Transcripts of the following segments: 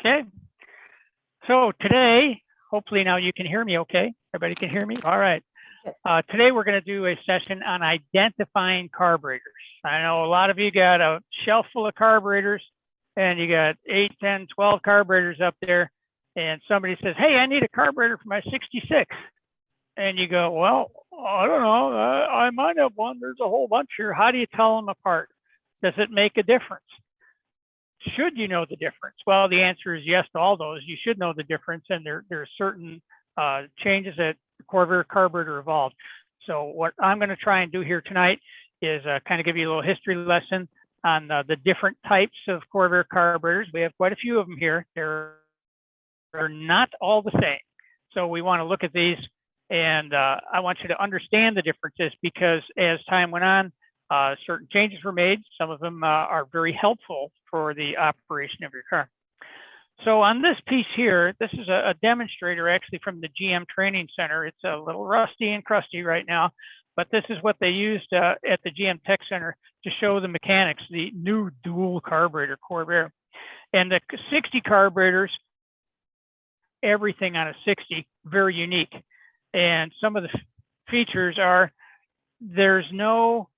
Okay, so today, hopefully now you can hear me okay. Everybody can hear me? All right. Today we're going to do a session on identifying carburetors. I know a lot of you got a shelf full of carburetors and you got 8, 10, 12 carburetors up there, and somebody says, hey, I need a carburetor for my 66. And you go, well, I don't know, I might have one. There's a whole bunch here. How do you tell them apart? Does it make a difference? Should you know the difference? Well, the answer is yes to all those. You should know the difference, and there are certain changes that the Corvair carburetor evolved. So what I'm going to try and do here tonight is kind of give you a little history lesson on the different types of Corvair carburetors. We have quite a few of them here. They're not all the same. So we want to look at these, and I want you to understand the differences, because as time went on, certain changes were made. Some of them are very helpful for the operation of your car. So on this piece here, this is a demonstrator actually from the GM Training Center. It's a little rusty and crusty right now, but this is what they used at the GM Tech Center to show the mechanics, the new dual carburetor Corvair. And the 60 carburetors, everything on a 60, very unique. And some of the features are, there's no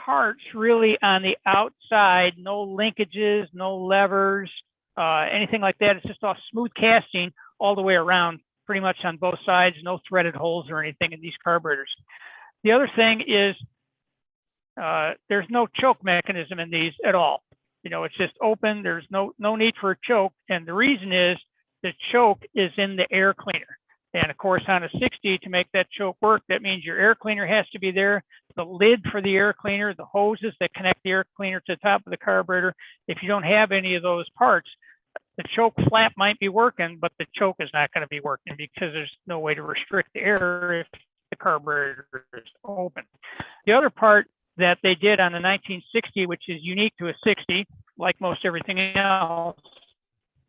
parts really on the outside, no linkages, no levers, anything like that. It's just all smooth casting all the way around, pretty much on both sides, no threaded holes or anything in these carburetors. The other thing is there's no choke mechanism in these at all. You know, it's just open. There's no need for a choke. And the reason is the choke is in the air cleaner. And of course, on a 60, to make that choke work, that means your air cleaner has to be there, the lid for the air cleaner, the hoses that connect the air cleaner to the top of the carburetor. If you don't have any of those parts, the choke flap might be working, but the choke is not going to be working because there's no way to restrict the air if the carburetor is open. The other part that they did on the 1960, which is unique to a 60, like most everything else,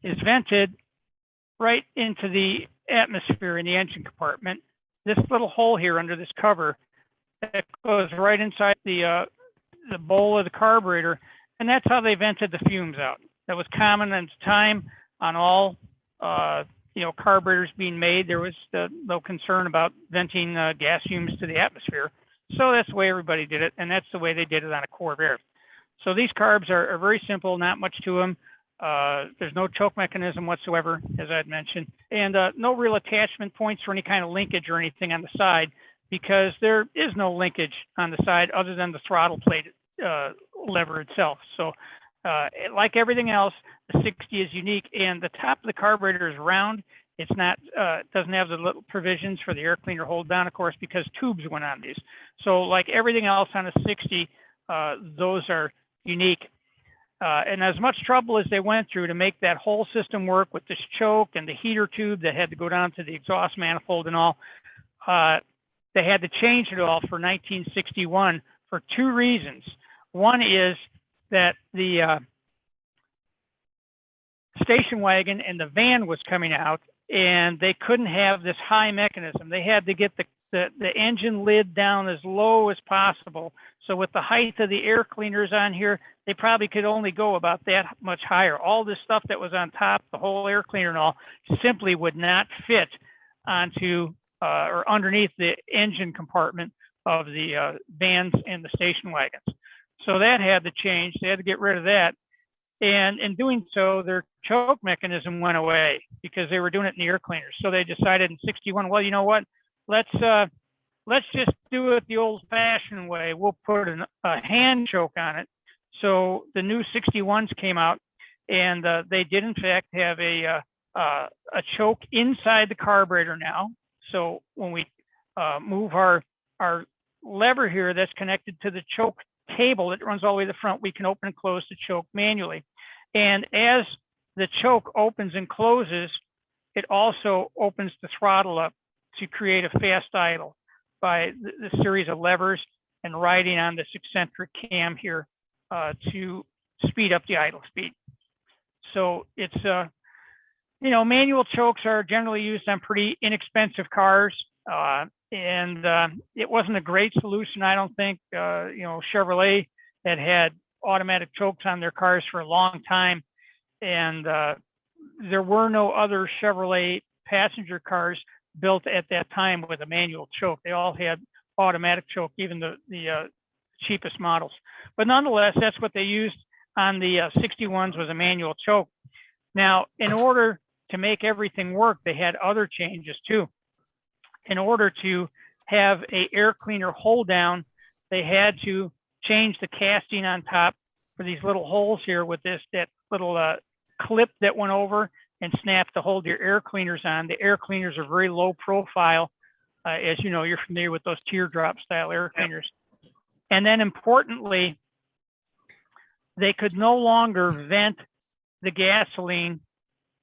is vented right into the atmosphere in the engine compartment. This little hole here under this cover that goes right inside the bowl of the carburetor, and that's how they vented the fumes out. That was common at the time on all carburetors being made. There was no concern about venting gas fumes to the atmosphere, so that's the way everybody did it, and that's the way they did it on a Corvair. So these carbs are very simple, not much to them. There's no choke mechanism whatsoever, as I had mentioned, and no real attachment points for any kind of linkage or anything on the side, because there is no linkage on the side other than the throttle plate lever itself. So like everything else, the 60 is unique, and the top of the carburetor is round. It's not, doesn't have the little provisions for the air cleaner hold down, of course, because tubes went on these. So like everything else on a 60, those are unique. And as much trouble as they went through to make that whole system work with this choke and the heater tube that had to go down to the exhaust manifold and all, they had to change it all for 1961 for two reasons. One is that the station wagon and the van was coming out, and they couldn't have this high mechanism. They had to get the engine lid down as low as possible. So with the height of the air cleaners on here, they probably could only go about that much higher. All this stuff that was on top, the whole air cleaner and all, simply would not fit onto or underneath the engine compartment of the vans and the station wagons. So that had to change. They had to get rid of that. And in doing so, their choke mechanism went away because they were doing it in the air cleaners. So they decided in 61, well, you know what? Let's just do it the old-fashioned way. We'll put a hand choke on it. So the new 61s came out, and they did in fact have a choke inside the carburetor now. So when we move our lever here that's connected to the choke cable that runs all the way to the front, we can open and close the choke manually. And as the choke opens and closes, it also opens the throttle up to create a fast idle by the series of levers and riding on this eccentric cam here to speed up the idle speed. So it's, manual chokes are generally used on pretty inexpensive cars. And it wasn't a great solution, I don't think. Chevrolet had automatic chokes on their cars for a long time, and there were no other Chevrolet passenger cars built at that time with a manual choke. They all had automatic choke, even the cheapest models. But nonetheless, that's what they used on the 61s, was a manual choke. Now, in order to make everything work, they had other changes too. In order to have a air cleaner hold down, they had to change the casting on top for these little holes here with that little clip that went over and snapped to hold your air cleaners on. The air cleaners are very low profile. As you know, you're familiar with those teardrop style air cleaners. And then importantly, they could no longer vent the gasoline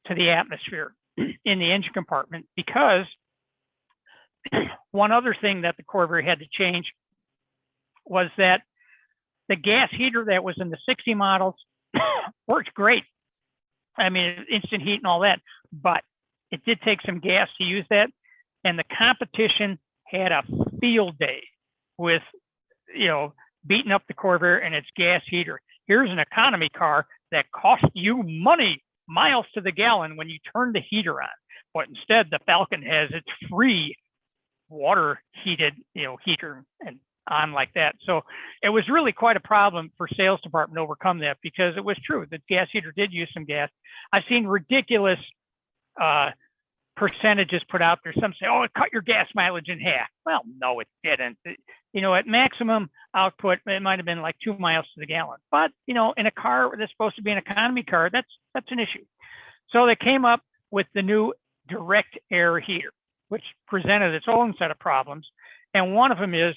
to the atmosphere in the engine compartment, because one other thing that the Corvair had to change was that the gas heater that was in the 60 models worked great. I mean, instant heat and all that, but it did take some gas to use that. And the competition had a field day with, beating up the Corvair and its gas heater. Here's an economy car that costs you money, miles to the gallon, when you turn the heater on. But instead, the Falcon has its free water heated, heater and on like that. So it was really quite a problem for sales department to overcome that, because it was true. The gas heater did use some gas. I've seen ridiculous percentages put out there. Some say, oh, it cut your gas mileage in half. Well, no, it didn't. At maximum output, it might have been like 2 miles to the gallon. But, in a car that's supposed to be an economy car, that's an issue. So they came up with the new direct air heater, which presented its own set of problems. And one of them is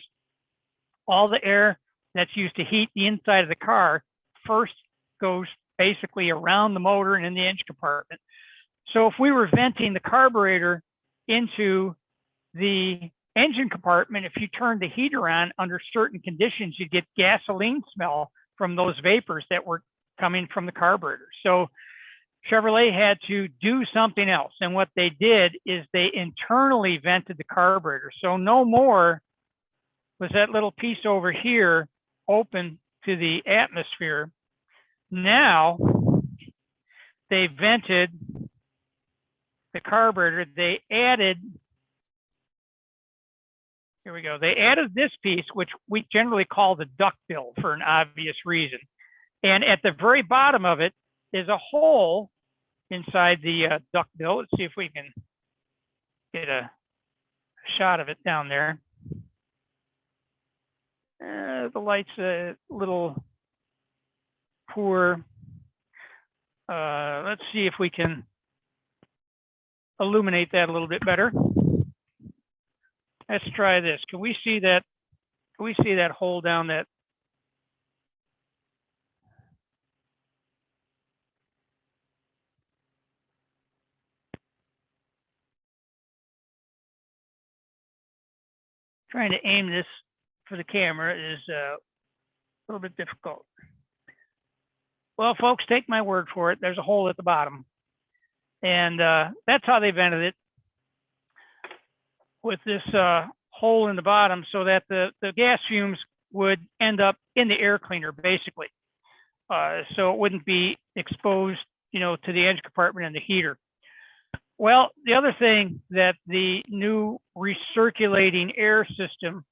all the air that's used to heat the inside of the car first goes basically around the motor and in the engine compartment. So if we were venting the carburetor into the engine compartment, if you turned the heater on under certain conditions, you'd get gasoline smell from those vapors that were coming from the carburetor. So Chevrolet had to do something else. And what they did is they internally vented the carburetor. So no more was that little piece over here open to the atmosphere. Now they vented the carburetor. They added, here we go. They added this piece, which we generally call the duckbill for an obvious reason. And at the very bottom of it is a hole inside the duckbill. Let's see if we can get a shot of it down there. The light's a little poor. Let's see if we can illuminate that a little bit better. Let's try this. Can we see that? Can we see that hole down that? Trying to aim this for the camera is a little bit difficult. Well, folks, take my word for it. There's a hole at the bottom. And that's how they vented it, with this hole in the bottom, so that the gas fumes would end up in the air cleaner, basically. So it wouldn't be exposed, to the engine compartment and the heater. Well, the other thing that the new recirculating air system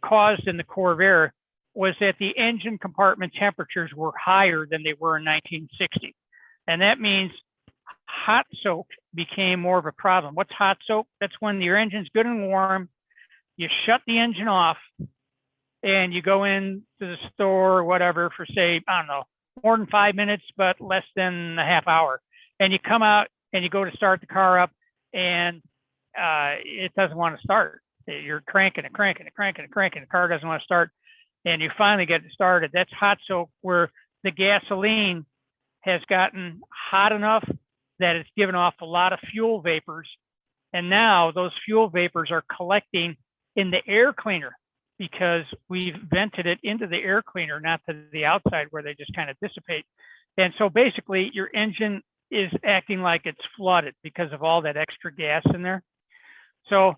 caused in the Corvair was that the engine compartment temperatures were higher than they were in 1960. And that means hot soak became more of a problem. What's hot soak? That's when your engine's good and warm, you shut the engine off, and you go into the store or whatever for, say, I don't know, more than 5 minutes, but less than a half hour. And you come out and you go to start the car up, and it doesn't want to start. You're cranking and cranking and cranking and cranking. The car doesn't want to start, and you finally get it started. That's hot soak, where the gasoline has gotten hot enough that it's given off a lot of fuel vapors. And now those fuel vapors are collecting in the air cleaner, because we've vented it into the air cleaner, not to the outside where they just kind of dissipate. And so basically your engine is acting like it's flooded because of all that extra gas in there. So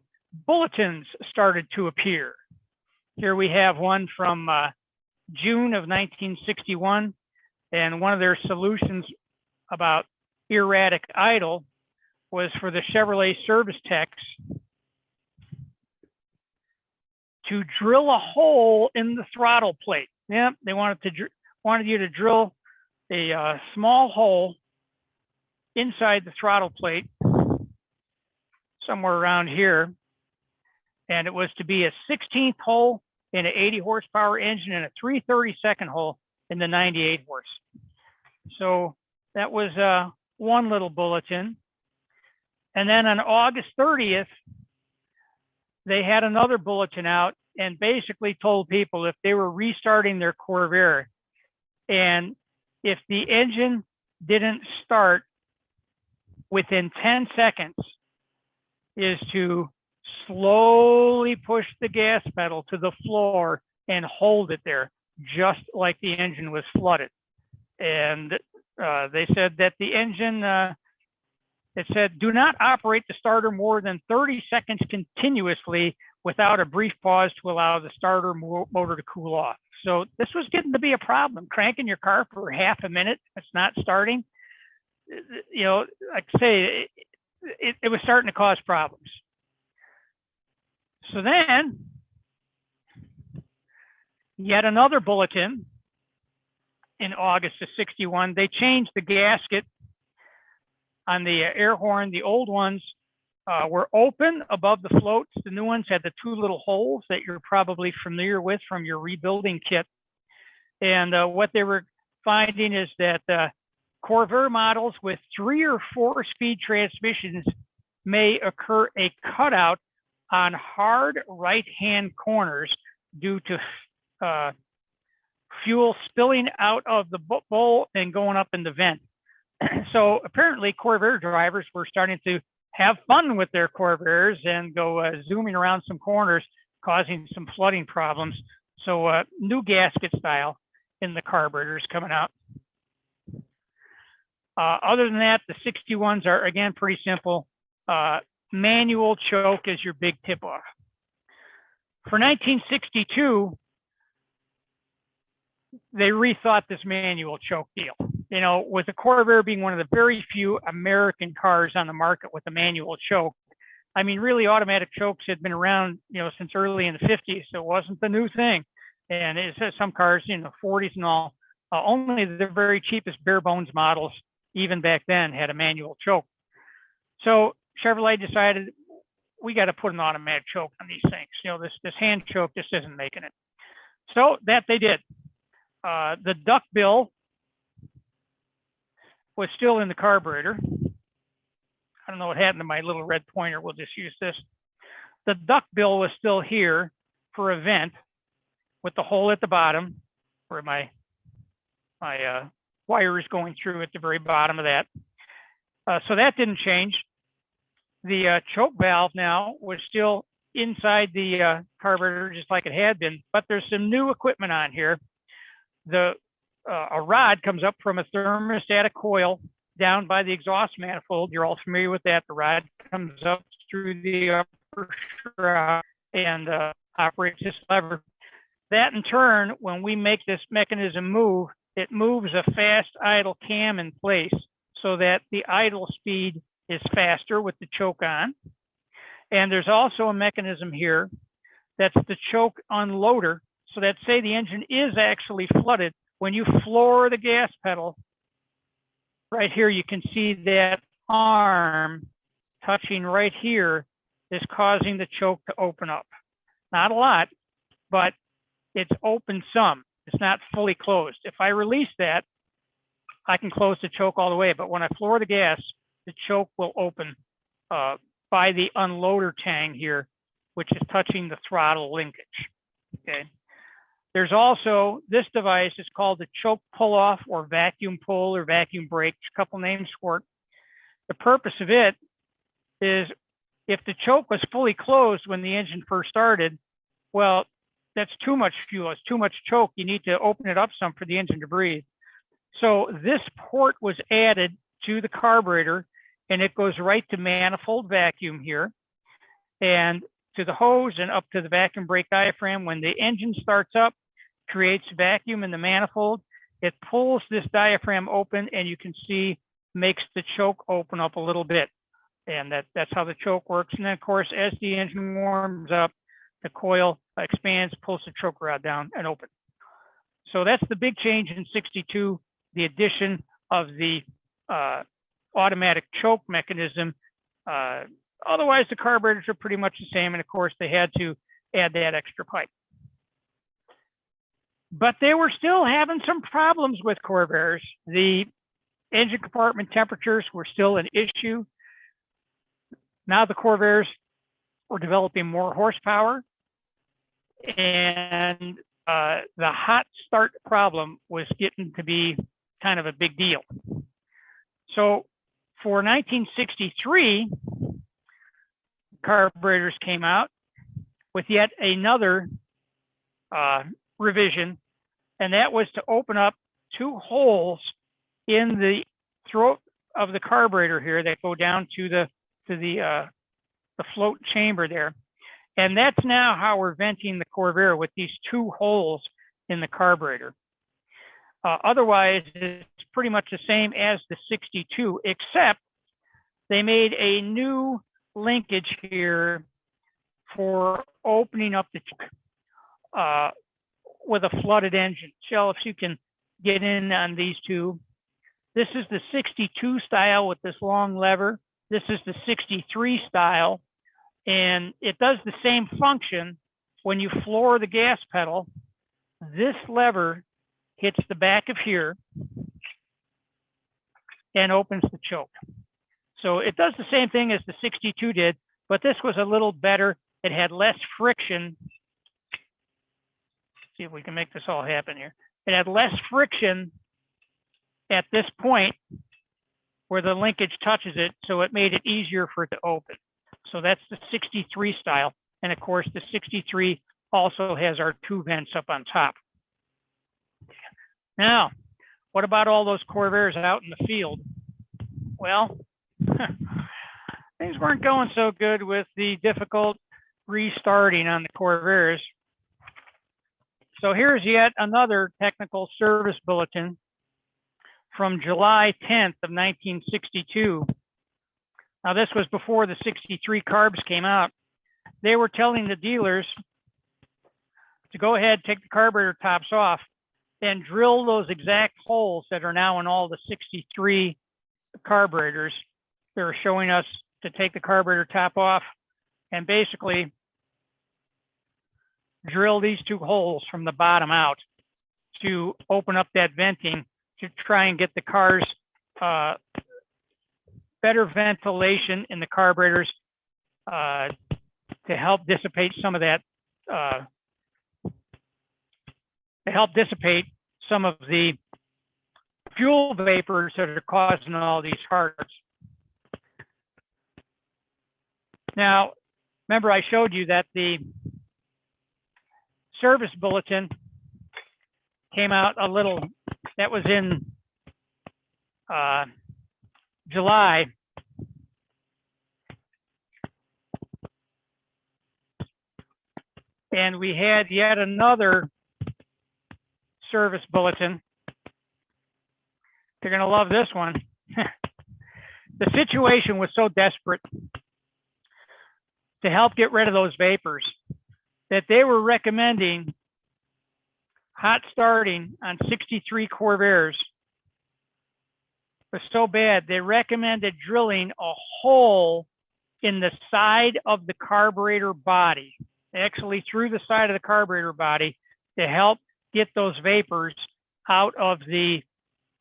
bulletins started to appear. Here we have one from June of 1961, and one of their solutions about erratic idle was for the Chevrolet service techs to drill a hole in the throttle plate. Yeah, they wanted you to drill a small hole inside the throttle plate, somewhere around here, and it was to be a 16th hole in an 80 horsepower engine and a 332nd hole in the 98 horse. So that was one little bulletin. And then on August 30th, they had another bulletin out and basically told people if they were restarting their Corvair and if the engine didn't start within 10 seconds, is to slowly push the gas pedal to the floor and hold it there, just like the engine was flooded. And they said that the engine, it said, do not operate the starter more than 30 seconds continuously without a brief pause to allow the starter motor to cool off. So this was getting to be a problem. Cranking your car for half a minute, it's not starting. You know, like I say, it was starting to cause problems. So then, yet another bulletin in August of '61, they changed the gasket on the air horn. The old ones were open above the floats. The new ones had the two little holes that you're probably familiar with from your rebuilding kit. And what they were finding is that Corvair models with 3 or 4 speed transmissions may occur a cutout on hard right-hand corners due to fuel spilling out of the bowl and going up in the vent. So apparently Corvair drivers were starting to have fun with their Corvairs and go zooming around some corners, causing some flooding problems. So new gasket style in the carburetors coming out. Other than that, the 61s are, again, pretty simple. Manual choke is your big tip-off. For 1962, they rethought this manual choke deal. You know, with the Corvair being one of the very few American cars on the market with a manual choke. I mean, really, automatic chokes had been around, you know, since early in the 50s, so it wasn't the new thing. And it says some cars in the 40s and all, only the very cheapest bare bones models, even back then, had a manual choke. So Chevrolet decided we got to put an automatic choke on these things. You know, this hand choke just isn't making it. So that they did. The duckbill was still in the carburetor. I don't know what happened to my little red pointer. We'll just use this. The duckbill was still here for a vent with the hole at the bottom where my wire is going through at the very bottom of that. So that didn't change. The choke valve now was still inside the carburetor just like it had been, but there's some new equipment on here. A rod comes up from a thermostatic coil down by the exhaust manifold. You're all familiar with that. The rod comes up through the upper shroud and operates this lever. That in turn, when we make this mechanism move, it moves a fast idle cam in place so that the idle speed is faster with the choke on. And there's also a mechanism here that's the choke unloader. So that say the engine is actually flooded. When you floor the gas pedal, right here, you can see that arm touching right here is causing the choke to open up. Not a lot, but it's open some. It's not fully closed. If I release that, I can close the choke all the way. But when I floor the gas, the choke will open by the unloader tang here, which is touching the throttle linkage. Okay. There's also, this device is called the choke pull-off or vacuum pull or vacuum brake, a couple names for it. The purpose of it is if the choke was fully closed when the engine first started, well, that's too much fuel, it's too much choke. You need to open it up some for the engine to breathe. So this port was added to the carburetor and it goes right to manifold vacuum here and to the hose and up to the vacuum brake diaphragm. When the engine starts up, creates vacuum in the manifold, it pulls this diaphragm open and you can see makes the choke open up a little bit. And that's how the choke works. And then, of course, as the engine warms up, the coil expands, pulls the choke rod down and open. So that's the big change in 62, the addition of the automatic choke mechanism. Otherwise, the carburetors are pretty much the same. And of course, they had to add that extra pipe. But they were still having some problems with Corvairs. The engine compartment temperatures were still an issue. Now the Corvairs were developing more horsepower, and the hot start problem was getting to be kind of a big deal. So for 1963, carburetors came out with yet another revision, and that was to open up two holes in the throat of the carburetor here that go down to the float chamber there. And that's now how we're venting the Corvair, with these two holes in the carburetor. Otherwise, it's pretty much the same as the 62, except they made a new linkage here for opening up the with a flooded engine. Shell, if you can get in on these two. This is the 62 style with this long lever. This is the 63 style, and it does the same function. When you floor the gas pedal, this lever hits the back of here and opens the choke. So it does the same thing as the 62 did, but this was a little better. It had less friction. Let's see if we can make this all happen here. It had less friction at this point where the linkage touches it, so it made it easier for it to open. So that's the 63 style. And of course, the 63 also has our two vents up on top. Now, what about all those Corvairs out in the field? Well, things weren't going so good with the difficult restarting on the Corvairs. So here's yet another technical service bulletin from July 10th of 1962. Now, this was before the 63 carbs came out. They were telling the dealers to go ahead, take the carburetor tops off, and drill those exact holes that are now in all the 63 carburetors. They were showing us to take the carburetor top off and basically drill these two holes from the bottom out to open up that venting to try and get the cars better ventilation in the carburetors to help dissipate some of that, to help dissipate some of the fuel vapors that are causing all these hearts. Now, remember I showed you that the service bulletin came out a little, that was in July. And we had yet another service bulletin. You're going to love this one. The situation was so desperate to help get rid of those vapors that they were recommending hot starting on 63 Corvairs. It was so bad, they recommended drilling a hole in the side of the carburetor body, actually through the side of the carburetor body, to help get those vapors out of the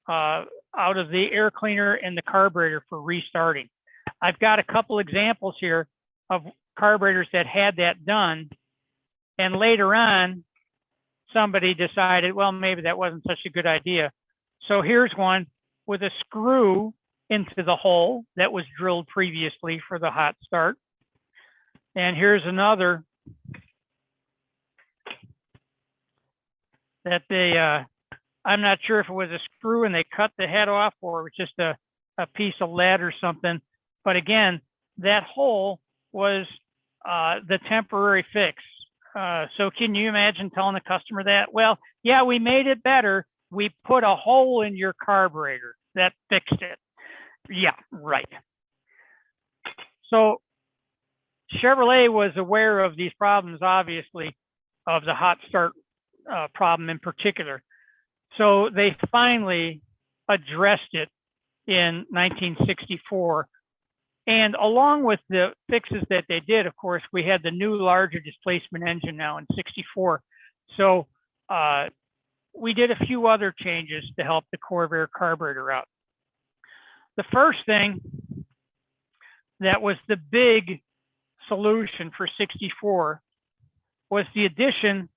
air cleaner and the carburetor for restarting. I've got a couple examples here of carburetors that had that done, and later on somebody decided, well, maybe that wasn't such a good idea. So here's one with a screw into the hole that was drilled previously for the hot start. And here's another that they, I'm not sure if it was a screw and they cut the head off or it was just a piece of lead or something. But again, that hole was the temporary fix. So can you imagine telling the customer that? Well, yeah, we made it better. We put a hole in your carburetor. That fixed it. Yeah, right. So Chevrolet was aware of these problems, obviously, of the hot start problem in particular. So they finally addressed it in 1964. And along with the fixes that they did, of course, we had the new larger displacement engine now in 64. So we did a few other changes to help the Corvair carburetor out. The first thing that was the big solution for 64 was the addition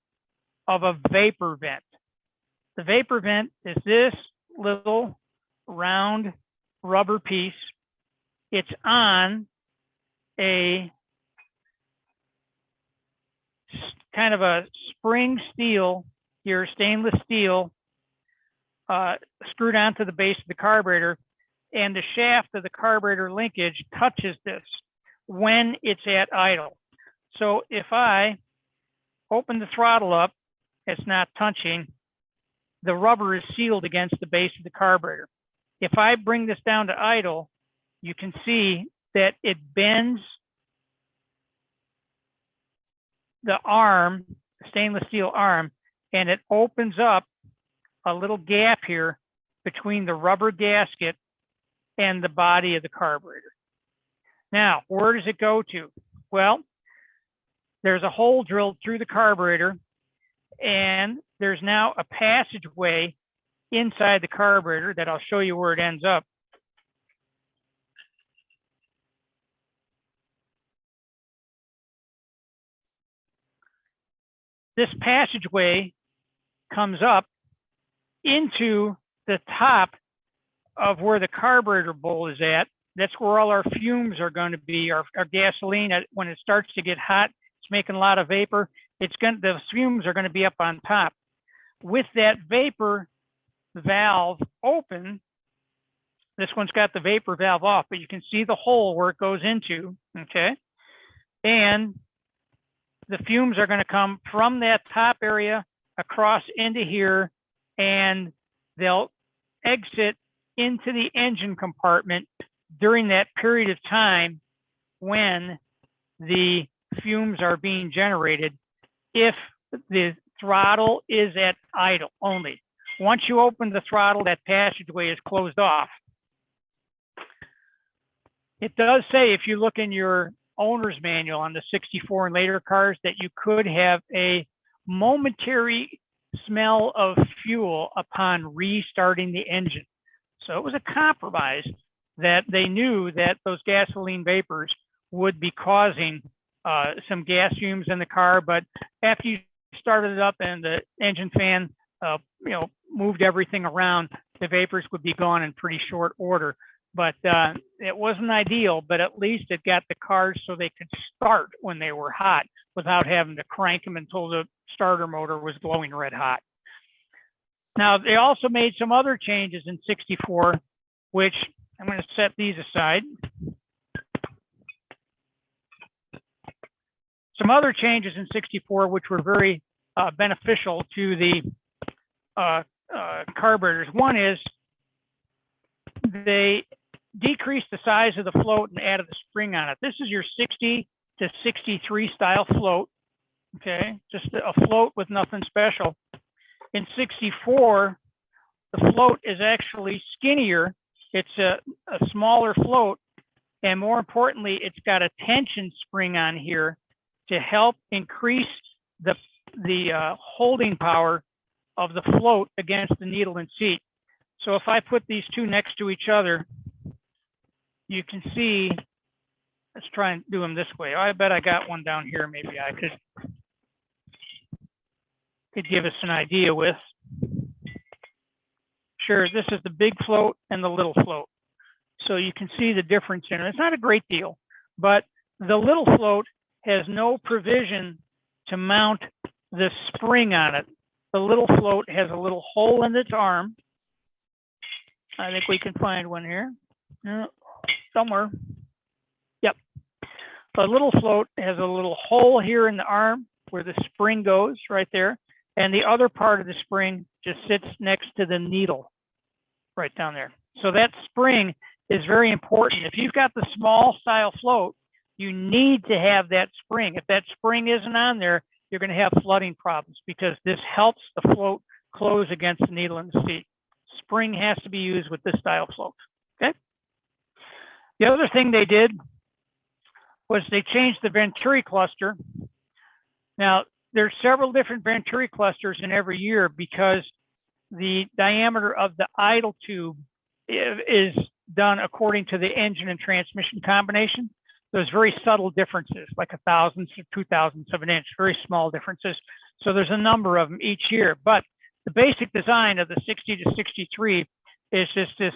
of a vapor vent. The vapor vent is this little round rubber piece. It's on a kind of a spring steel here, stainless steel, screwed onto the base of the carburetor, and the shaft of the carburetor linkage touches this when it's at idle. So if I open the throttle up, it's not touching. The rubber is sealed against the base of the carburetor. If I bring this down to idle, you can see that it bends the arm, the stainless steel arm, and it opens up a little gap here between the rubber gasket and the body of the carburetor. Now, where does it go to? Well, there's a hole drilled through the carburetor, and there's now a passageway inside the carburetor that I'll show you where it ends up. This passageway comes up into the top of where the carburetor bowl is at. That's where all our fumes are going to be. Our gasoline, when it starts to get hot, it's making a lot of vapor. The fumes are going to be up on top. With that vapor valve open, this one's got the vapor valve off, but you can see the hole where it goes into, okay? And the fumes are going to come from that top area across into here, and they'll exit into the engine compartment during that period of time when the fumes are being generated, if the throttle is at idle only. Once you open the throttle, that passageway is closed off. It does say, if you look in your owner's manual on the 64 and later cars, that you could have a momentary smell of fuel upon restarting the engine. So it was a compromise that they knew that those gasoline vapors would be causing some gas fumes in the car, but after you started it up and the engine fan moved everything around, the vapors would be gone in pretty short order. But it wasn't ideal, but at least it got the cars so they could start when they were hot without having to crank them until the starter motor was glowing red hot. Now, they also made some other changes in 64, which I'm going to set these aside. Some other changes in 64, which were very beneficial to the carburetors. One is they decreased the size of the float and added a spring on it. This is your 60 to 63 style float, okay? Just a float with nothing special. In 64, the float is actually skinnier. It's a smaller float, and more importantly, it's got a tension spring on here to help increase the holding power of the float against the needle and seat. So if I put these two next to each other, you can see, let's try and do them this way. I bet I got one down here. Maybe I could give us an idea with. Sure, this is the big float and the little float. So you can see the difference in it. It's not a great deal, but the little float has no provision to mount the spring on it. The little float has a little hole in its arm. I think we can find one here. Somewhere. Yep. The little float has a little hole here in the arm where the spring goes right there. And the other part of the spring just sits next to the needle right down there. So that spring is very important. If you've got the small style float, you need to have that spring. If that spring isn't on there, you're going to have flooding problems because this helps the float close against the needle in the seat. Spring has to be used with this style float. Okay. The other thing they did was they changed the venturi cluster. Now, there's several different venturi clusters in every year because the diameter of the idle tube is done according to the engine and transmission combination. There's very subtle differences, like 1/1000th to 2/1000ths of an inch, very small differences. So there's a number of them each year. But the basic design of the 60 to 63 is just this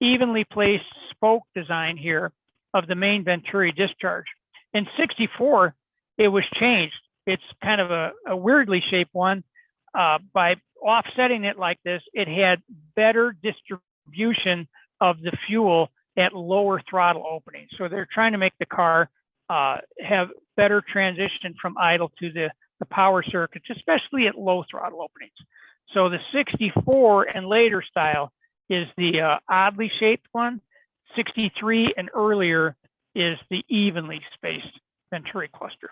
evenly placed spoke design here of the main venturi discharge. In 64, it was changed. It's kind of a weirdly shaped one. By offsetting it like this, it had better distribution of the fuel at lower throttle openings. So they're trying to make the car have better transition from idle to the power circuits, especially at low throttle openings. So the 64 and later style is the oddly shaped one. 63 and earlier is the evenly spaced venturi cluster.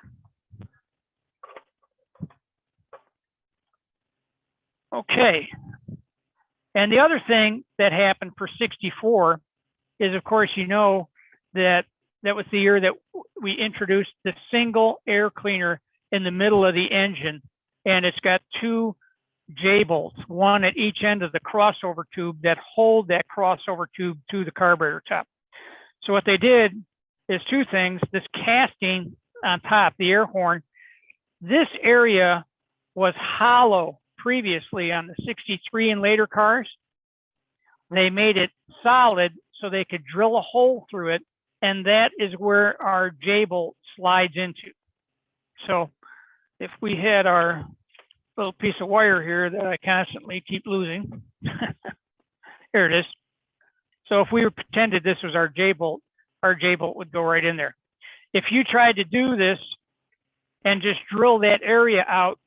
Okay. And the other thing that happened for 64 is, of course, you know that that was the year that we introduced the single air cleaner in the middle of the engine, and it's got two J-bolts, one at each end of the crossover tube that hold that crossover tube to the carburetor top. So what they did is two things. This casting on top, the air horn, this area was hollow previously on the 63 and later cars. They made it solid so they could drill a hole through it, and that is where our J-bolt slides into. So if we had our little piece of wire here that I constantly keep losing, here it is. So if we pretended this was our J-bolt would go right in there. If you tried to do this and just drill that area out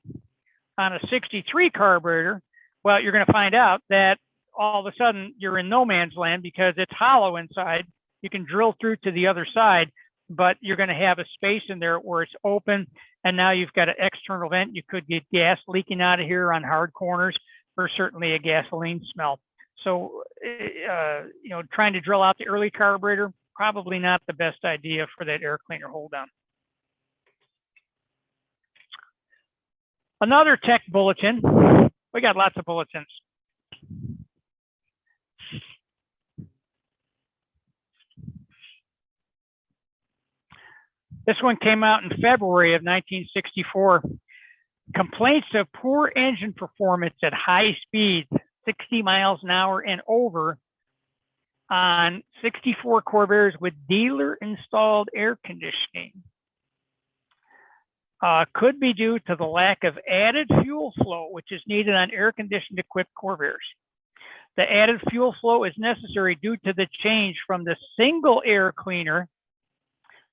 on a 63 carburetor, well, you're going to find out that all of a sudden you're in no man's land because it's hollow inside. You can drill through to the other side, but you're going to have a space in there where it's open, and now you've got an external vent. You could get gas leaking out of here on hard corners, or certainly a gasoline smell. So, you know, trying to drill out the early carburetor, probably not the best idea for that air cleaner hold down. Another tech bulletin. We got lots of bulletins. This one came out in February of 1964. Complaints of poor engine performance at high speeds, 60 miles an hour and over, on 64 Corvairs with dealer-installed air conditioning could be due to the lack of added fuel flow, which is needed on air-conditioned equipped Corvairs. The added fuel flow is necessary due to the change from the single air cleaner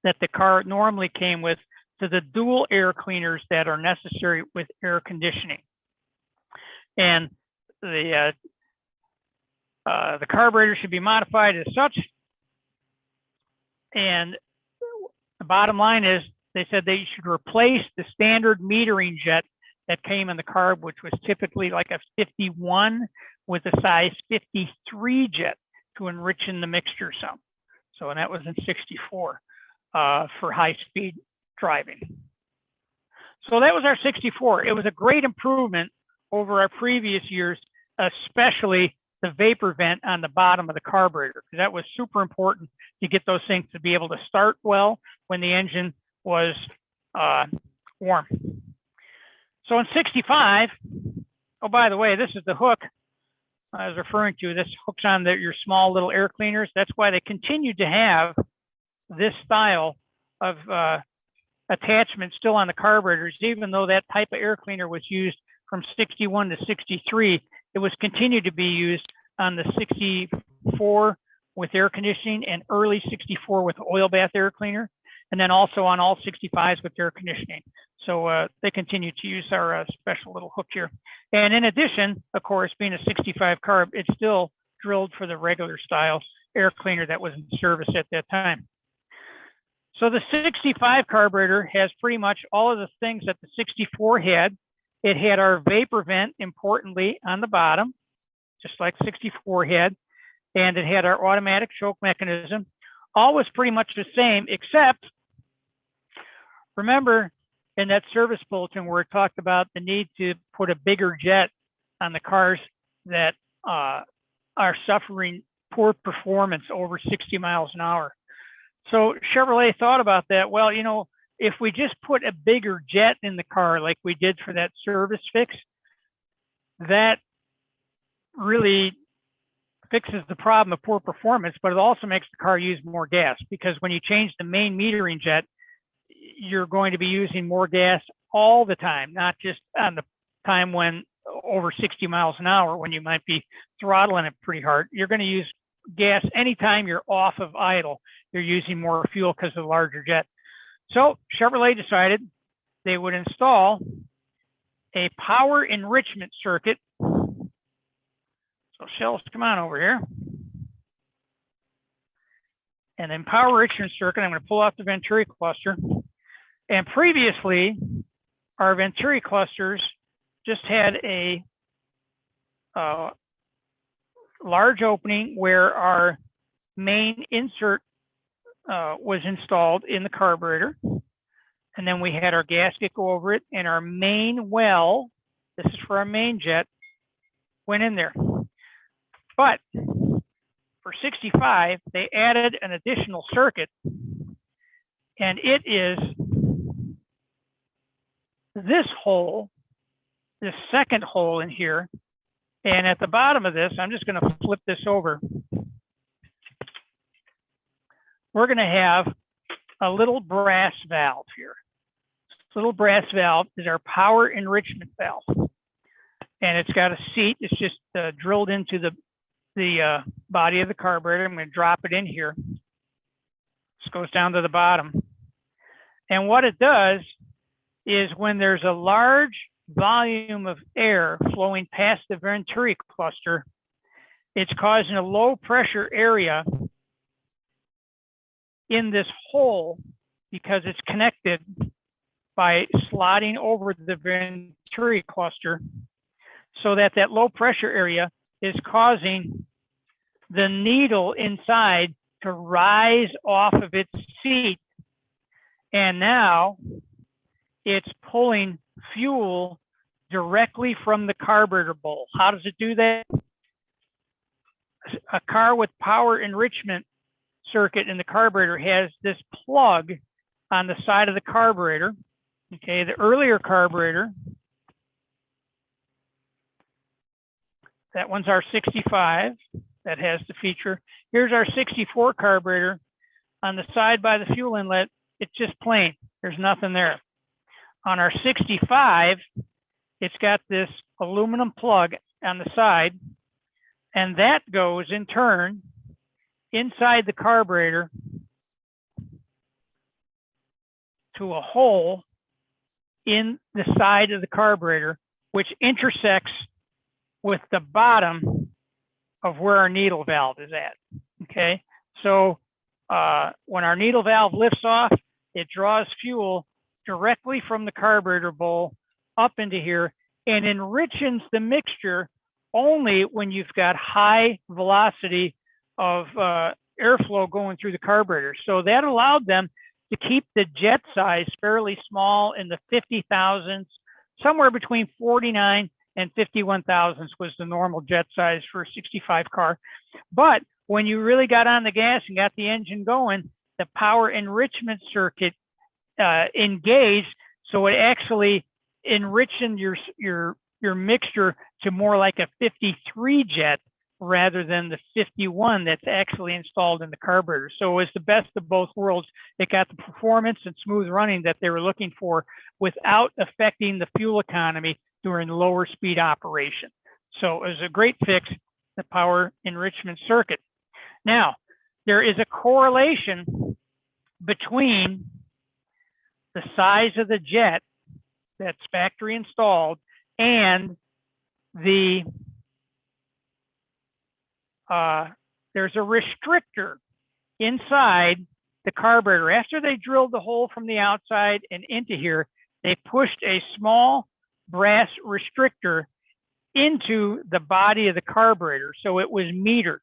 that the car normally came with to the dual air cleaners that are necessary with air conditioning. And the carburetor should be modified as such. And the bottom line is they said they should replace the standard metering jet that came in the carb, which was typically like a 51 with a size 53 jet to enrich in the mixture some. So, and that was in 64 for high-speed driving. So that was our 64. It was a great improvement over our previous years, especially the vapor vent on the bottom of the carburetor, because that was super important to get those things to be able to start well when the engine was warm. So in 65, oh, by the way, this is the hook I was referring to. This hooks on your small little air cleaners. That's why they continued to have this style of attachment still on the carburetors, even though that type of air cleaner was used from 61 to 63. It was continued to be used on the 64 with air conditioning and early 64 with oil bath air cleaner, and then also on all 65s with air conditioning. So they continue to use our special little hook here. And in addition, of course, being a 65 carb, it's still drilled for the regular style air cleaner that was in service at that time. So the 65 carburetor has pretty much all of the things that the 64 had. It had our vapor vent, importantly, on the bottom, just like 64 had, and it had our automatic choke mechanism. All was pretty much the same, except, remember in that service bulletin where it talked about the need to put a bigger jet on the cars that are suffering poor performance over 60 miles an hour. So Chevrolet thought about that. Well, you know, if we just put a bigger jet in the car like we did for that service fix, that really fixes the problem of poor performance, but it also makes the car use more gas, because when you change the main metering jet, you're going to be using more gas all the time, not just on the time when over 60 miles an hour when you might be throttling it pretty hard. You're going to use gas anytime you're off of idle. You're using more fuel because of the larger jet. So Chevrolet decided they would install a power enrichment circuit. So Shells, come on over here. And then power enrichment circuit, I'm going to pull out the venturi cluster. And previously, our venturi clusters just had a large opening where our main insert was installed in the carburetor. And then we had our gasket go over it, and our main well, this is for our main jet, went in there. But for 65, they added an additional circuit, and it is this hole, this second hole in here. And at the bottom of this, I'm just going to flip this over. We're going to have a little brass valve here. This little brass valve is our power enrichment valve. And it's got a seat. It's just drilled into the body of the carburetor. I'm going to drop it in here. This goes down to the bottom. And what it does is when there's a large volume of air flowing past the venturi cluster, it's causing a low pressure area in this hole because it's connected by slotting over the venturi cluster, so that low pressure area is causing the needle inside to rise off of its seat. And now it's pulling fuel directly from the carburetor bowl. How does it do that? A car with power enrichment circuit in the carburetor has this plug on the side of the carburetor. Okay, the earlier carburetor, that one's our 65, that has the feature. Here's our 64 carburetor. On the side by the fuel inlet, it's just plain. There's nothing there. On our 65, it's got this aluminum plug on the side, and that goes in turn inside the carburetor to a hole in the side of the carburetor, which intersects with the bottom of where our needle valve is at. Okay, so when our needle valve lifts off, it draws fuel directly from the carburetor bowl up into here and enriches the mixture only when you've got high velocity of airflow going through the carburetor. So that allowed them to keep the jet size fairly small in the 50 thousandths, somewhere between 49 and 51 thousandths was the normal jet size for a 65 car. But when you really got on the gas and got the engine going, the power enrichment circuit engaged, so it actually enriched your mixture to more like a 53 jet rather than the 51 that's actually installed in the carburetor. So it was the best of both worlds. It got the performance and smooth running that they were looking for without affecting the fuel economy during lower speed operation. So it was a great fix, the power enrichment circuit. Now, there is a correlation between the size of the jet that's factory installed and the there's a restrictor inside the carburetor. After they drilled the hole from the outside and into here, they pushed a small brass restrictor into the body of the carburetor, so it was metered.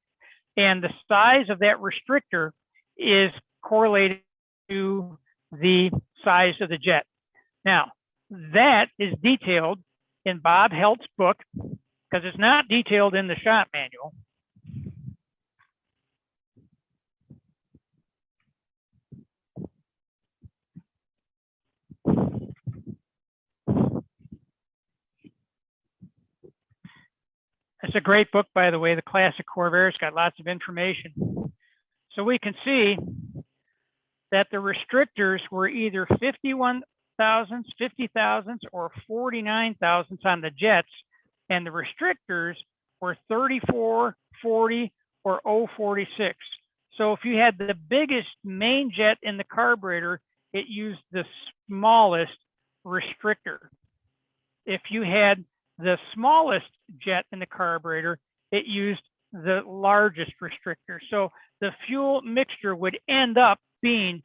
And the size of that restrictor is correlated to the size of the jet. Now, that is detailed in Bob Helt's book, because it's not detailed in the shop manual. It's a great book, by the way, the Classic Corvairs, got lots of information. So we can see that the restrictors were either 51 thousandths, 50 thousandths, or 49 thousandths on the jets, and the restrictors were 34, 40, or 046. So if you had the biggest main jet in the carburetor, it used the smallest restrictor. If you had the smallest jet in the carburetor, it used the largest restrictor. So the fuel mixture would end up being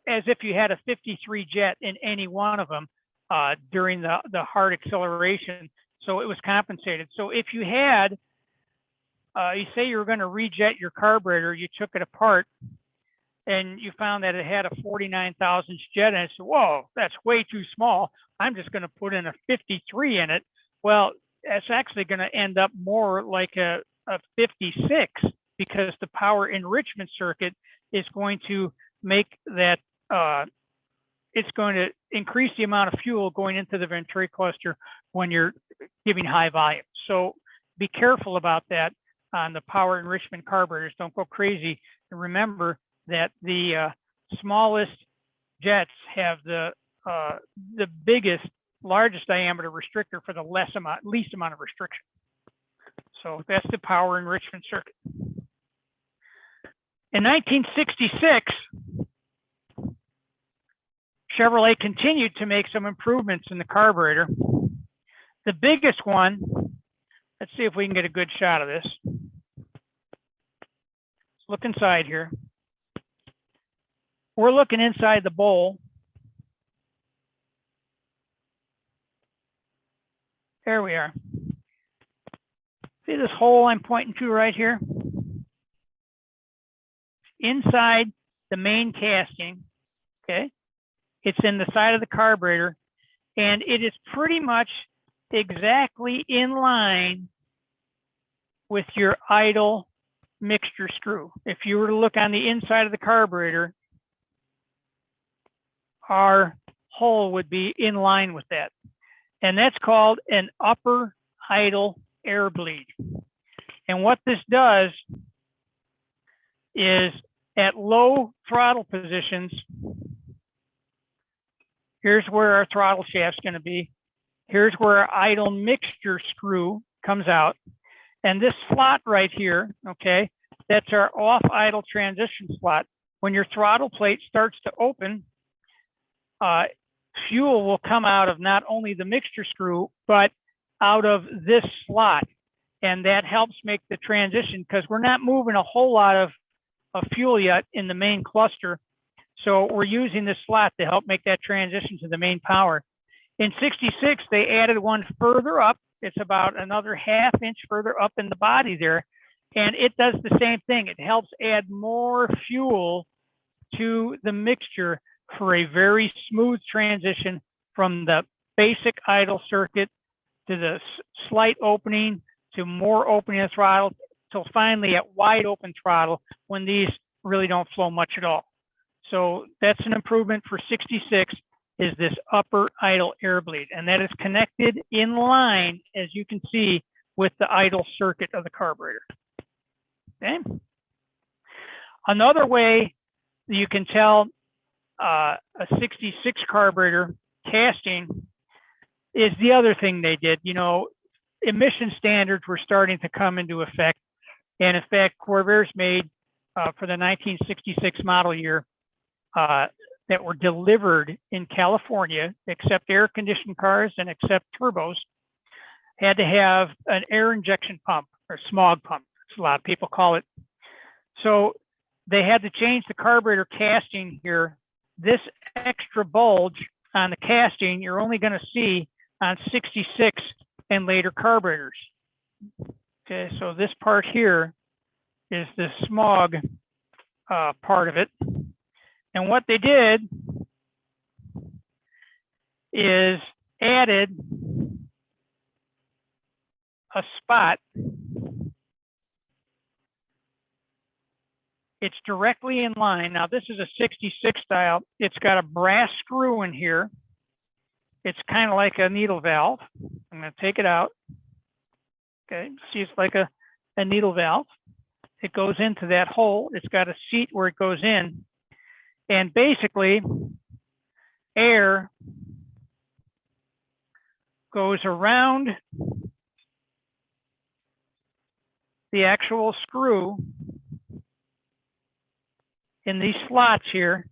as if you had a 53 jet in any one of them during the hard acceleration. So it was compensated. So if you had, you say you were going to rejet your carburetor, you took it apart, and you found that it had a 49 thousandths jet, and said, whoa, that's way too small. I'm just going to put in a 53 in it. Well, that's actually going to end up more like a 56, because the power enrichment circuit is going to make that, it's going to increase the amount of fuel going into the venturi cluster when you're giving high volume. So be careful about that on the power enrichment carburetors. Don't go crazy. And remember that the smallest jets have the biggest, largest diameter restrictor for the least amount of restriction. So that's the power enrichment circuit. In 1966, Chevrolet continued to make some improvements in the carburetor. The biggest one, let's see if we can get a good shot of this. Let's look inside here. We're looking inside the bowl. There we are. See this hole I'm pointing to right here? Inside the main casting, okay? It's in the side of the carburetor, and it is pretty much exactly in line with your idle mixture screw. If you were to look on the inside of the carburetor, our hole would be in line with that. And that's called an upper idle air bleed. And what this does is at low throttle positions, here's where our throttle shaft's going to be. Here's where our idle mixture screw comes out. And this slot right here, okay, that's our off idle transition slot. When your throttle plate starts to open, fuel will come out of not only the mixture screw, but out of this slot. And that helps make the transition, because we're not moving a whole lot of fuel yet in the main cluster. So we're using this slot to help make that transition to the main power. In 66, they added one further up. It's about another ½ inch further up in the body there. And it does the same thing. It helps add more fuel to the mixture for a very smooth transition from the basic idle circuit to the slight opening to more opening of throttle till finally at wide open throttle, when these really don't flow much at all. So that's an improvement for 66, is this upper idle air bleed. And that is connected in line, as you can see, with the idle circuit of the carburetor. Okay. Another way you can tell a 66 carburetor casting is the other thing they did. You know, emission standards were starting to come into effect. And in fact, Corvairs made for the 1966 model year that were delivered in California, except air conditioned cars and except turbos, had to have an air injection pump or smog pump. a lot of people call it. So they had to change the carburetor casting here. This extra bulge on the casting, you're only going to see on 66 and later carburetors. Okay, so this part here is the smog part of it. And what they did is added a spot. It's directly in line. Now, this is a 66 style. It's got a brass screw in here. It's kind of like a needle valve. I'm going to take it out. Okay, see, it's like a needle valve. It goes into that hole. It's got a seat where it goes in. And basically, air goes around the actual screw in these slots here,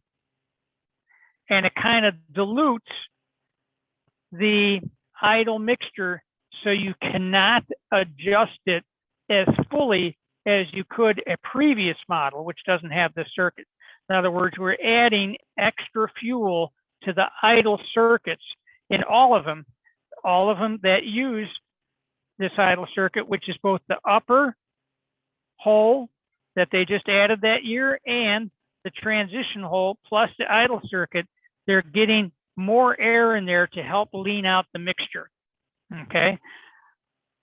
and it kind of dilutes the idle mixture, so you cannot adjust it as fully as you could a previous model, which doesn't have this circuit. In other words, we're adding extra fuel to the idle circuits in all of them that use this idle circuit, which is both the upper hole that they just added that year and the transition hole plus the idle circuit. They're getting more air in there to help lean out the mixture. Okay.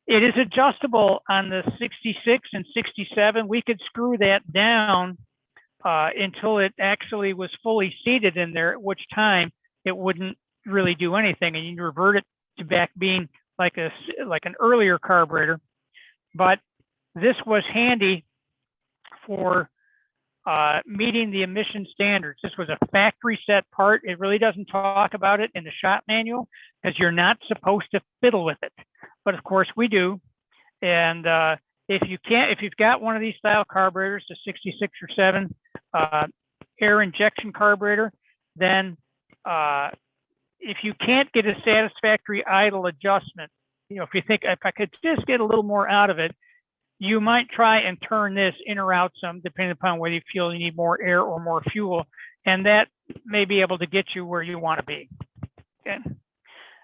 It is adjustable on the 66 and 67. We could screw that down until it actually was fully seated in there, at which time it wouldn't really do anything, and you revert it to back being like an earlier carburetor. But this was handy for meeting the emission standards. This was a factory set part. It really doesn't talk about it in the shop manual because you're not supposed to fiddle with it. But of course we do. And if you've got one of these style carburetors, the 66 or 7 air injection carburetor, then if you can't get a satisfactory idle adjustment, if you think, if I could just get a little more out of it, you might try and turn this in or out some, depending upon whether you feel you need more air or more fuel, and that may be able to get you where you want to be. Okay.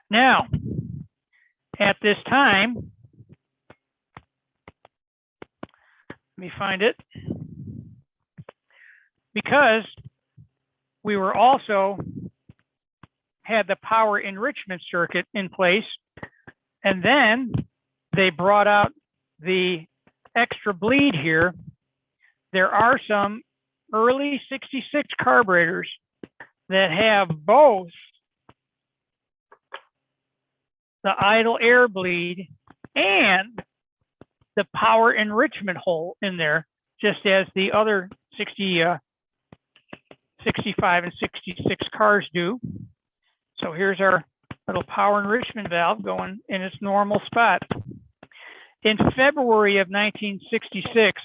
Now, at this time, let me find it, because we were also had the power enrichment circuit in place, and then they brought out the extra bleed here. There are some early 66 carburetors that have both the idle air bleed and the power enrichment hole in there, just as the other 65 and 66 cars do. So here's our little power enrichment valve going in its normal spot. In February of 1966,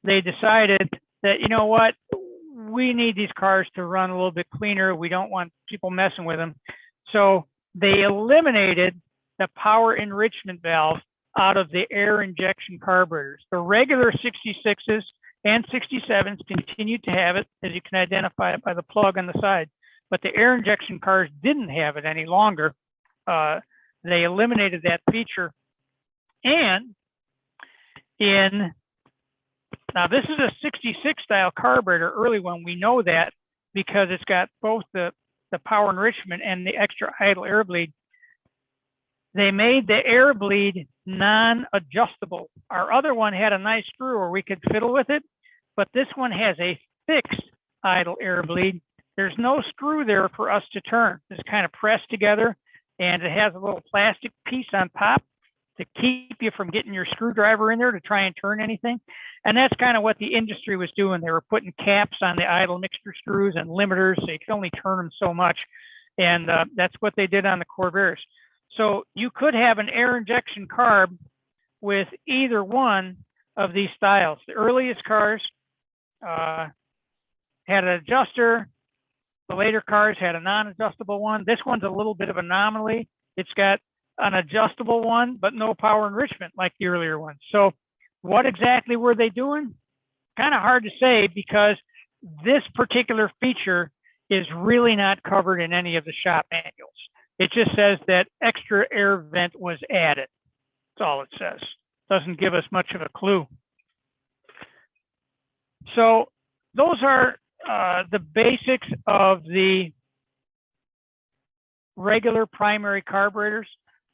they decided that, you know what, we need these cars to run a little bit cleaner. We don't want people messing with them. So they eliminated the power enrichment valve out of the air injection carburetors. The regular 66s and 67s continued to have it, as you can identify it by the plug on the side. But the air injection cars didn't have it any longer. They eliminated that feature. And now this is a 66 style carburetor, early one. We know that because it's got both the power enrichment and the extra idle air bleed. They made the air bleed non-adjustable. Our other one had a nice screw where we could fiddle with it, but this one has a fixed idle air bleed. There's no screw there for us to turn. It's kind of pressed together, and it has a little plastic piece on top to keep you from getting your screwdriver in there to try and turn anything. And that's kind of what the industry was doing. They were putting caps on the idle mixture screws and limiters, so you could only turn them so much. And that's what they did on the Corvairs. So you could have an air injection carb with either one of these styles. The earliest cars had an adjuster. The later cars had a non-adjustable one. This one's a little bit of an anomaly. It's got an adjustable one, but no power enrichment like the earlier ones. So What exactly were they doing? Kind of hard to say, because this particular feature is really not covered in any of the shop manuals. It just says that extra air vent was added. That's all it says. Doesn't give us much of a clue. So those are the basics of the regular primary carburetors.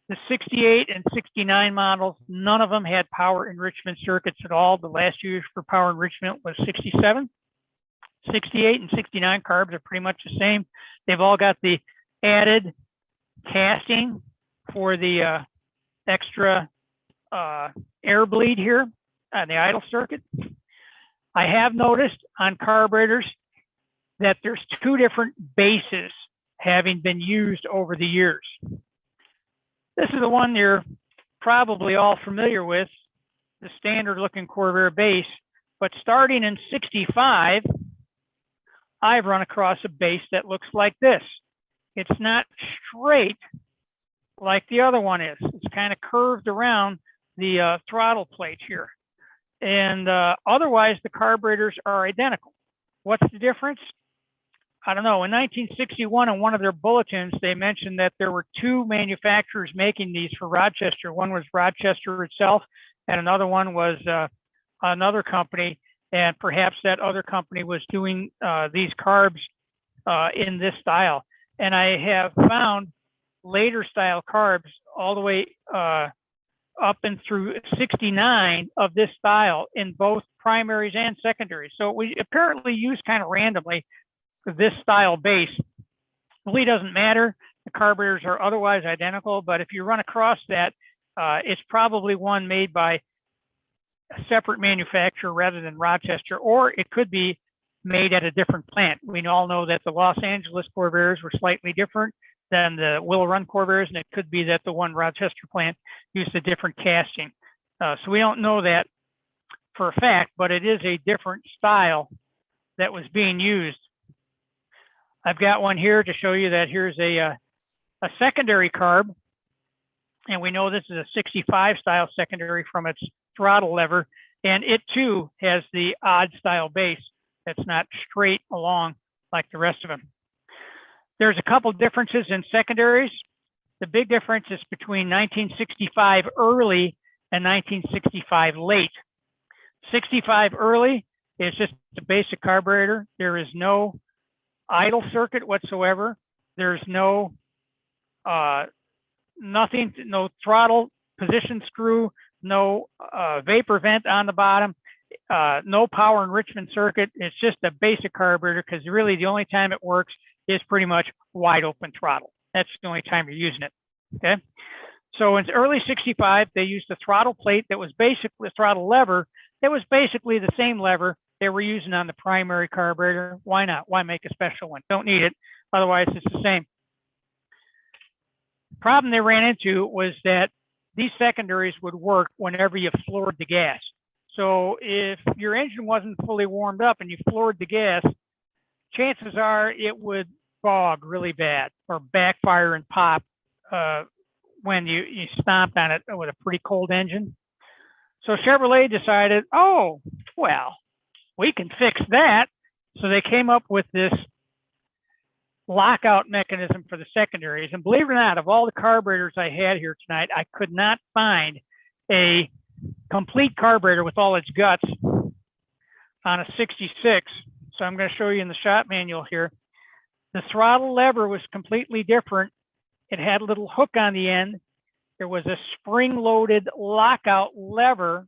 The 68 and 69 models, none of them had power enrichment circuits at all. The last used for power enrichment was 67. 68 and 69 carbs are pretty much the same. They've all got the added casting for the extra air bleed here on the idle circuit. I have noticed on carburetors that there's two different bases having been used over the years. This is the one you're probably all familiar with, the standard looking Corvair base. But starting in 65, I've run across a base that looks like this. It's not straight like the other one is. It's kind of curved around the throttle plate here. And otherwise, the carburetors are identical. What's the difference? I don't know. In 1961, in one of their bulletins, they mentioned that there were two manufacturers making these for Rochester. One was Rochester itself, and another one was another company. And perhaps that other company was doing these carbs in this style. And I have found later style carbs all the way up and through 69 of this style in both primaries and secondaries. So we apparently use kind of randomly this style base. Really doesn't matter. The carburetors are otherwise identical, but if you run across that, it's probably one made by a separate manufacturer rather than Rochester, or it could be made at a different plant. We all know that the Los Angeles Corvairs were slightly different than the Willow Run Corvairs, and it could be that the one Rochester plant used a different casting. So we don't know that for a fact, but it is a different style that was being used. I've got one here to show you that here's a secondary carb, and we know this is a 65 style secondary from its throttle lever, and it too has the odd style base that's not straight along like the rest of them. There's a couple differences in secondaries. The big difference is between 1965 early and 1965 late. 65 early is just a basic carburetor. There is no idle circuit whatsoever. There's no nothing, no throttle position screw, no vapor vent on the bottom, no power enrichment circuit. It's just a basic carburetor, because really the only time it works is pretty much wide open throttle. That's the only time you're using it. Okay. So in early 65, they used a throttle plate that was basically a throttle lever. That was basically the same lever they were using on the primary carburetor. Why not? Why make a special one? Don't need it. Otherwise, it's the same. The problem they ran into was that these secondaries would work whenever you floored the gas. So if your engine wasn't fully warmed up and you floored the gas, chances are it would fog really bad or backfire and pop when you stomped on it with a pretty cold engine. So Chevrolet decided, oh, well, we can fix that. So they came up with this lockout mechanism for the secondaries. And believe it or not, of all the carburetors I had here tonight, I could not find a complete carburetor with all its guts on a 66. So I'm going to show you in the shop manual here. The throttle lever was completely different. It had a little hook on the end. There was a spring-loaded lockout lever,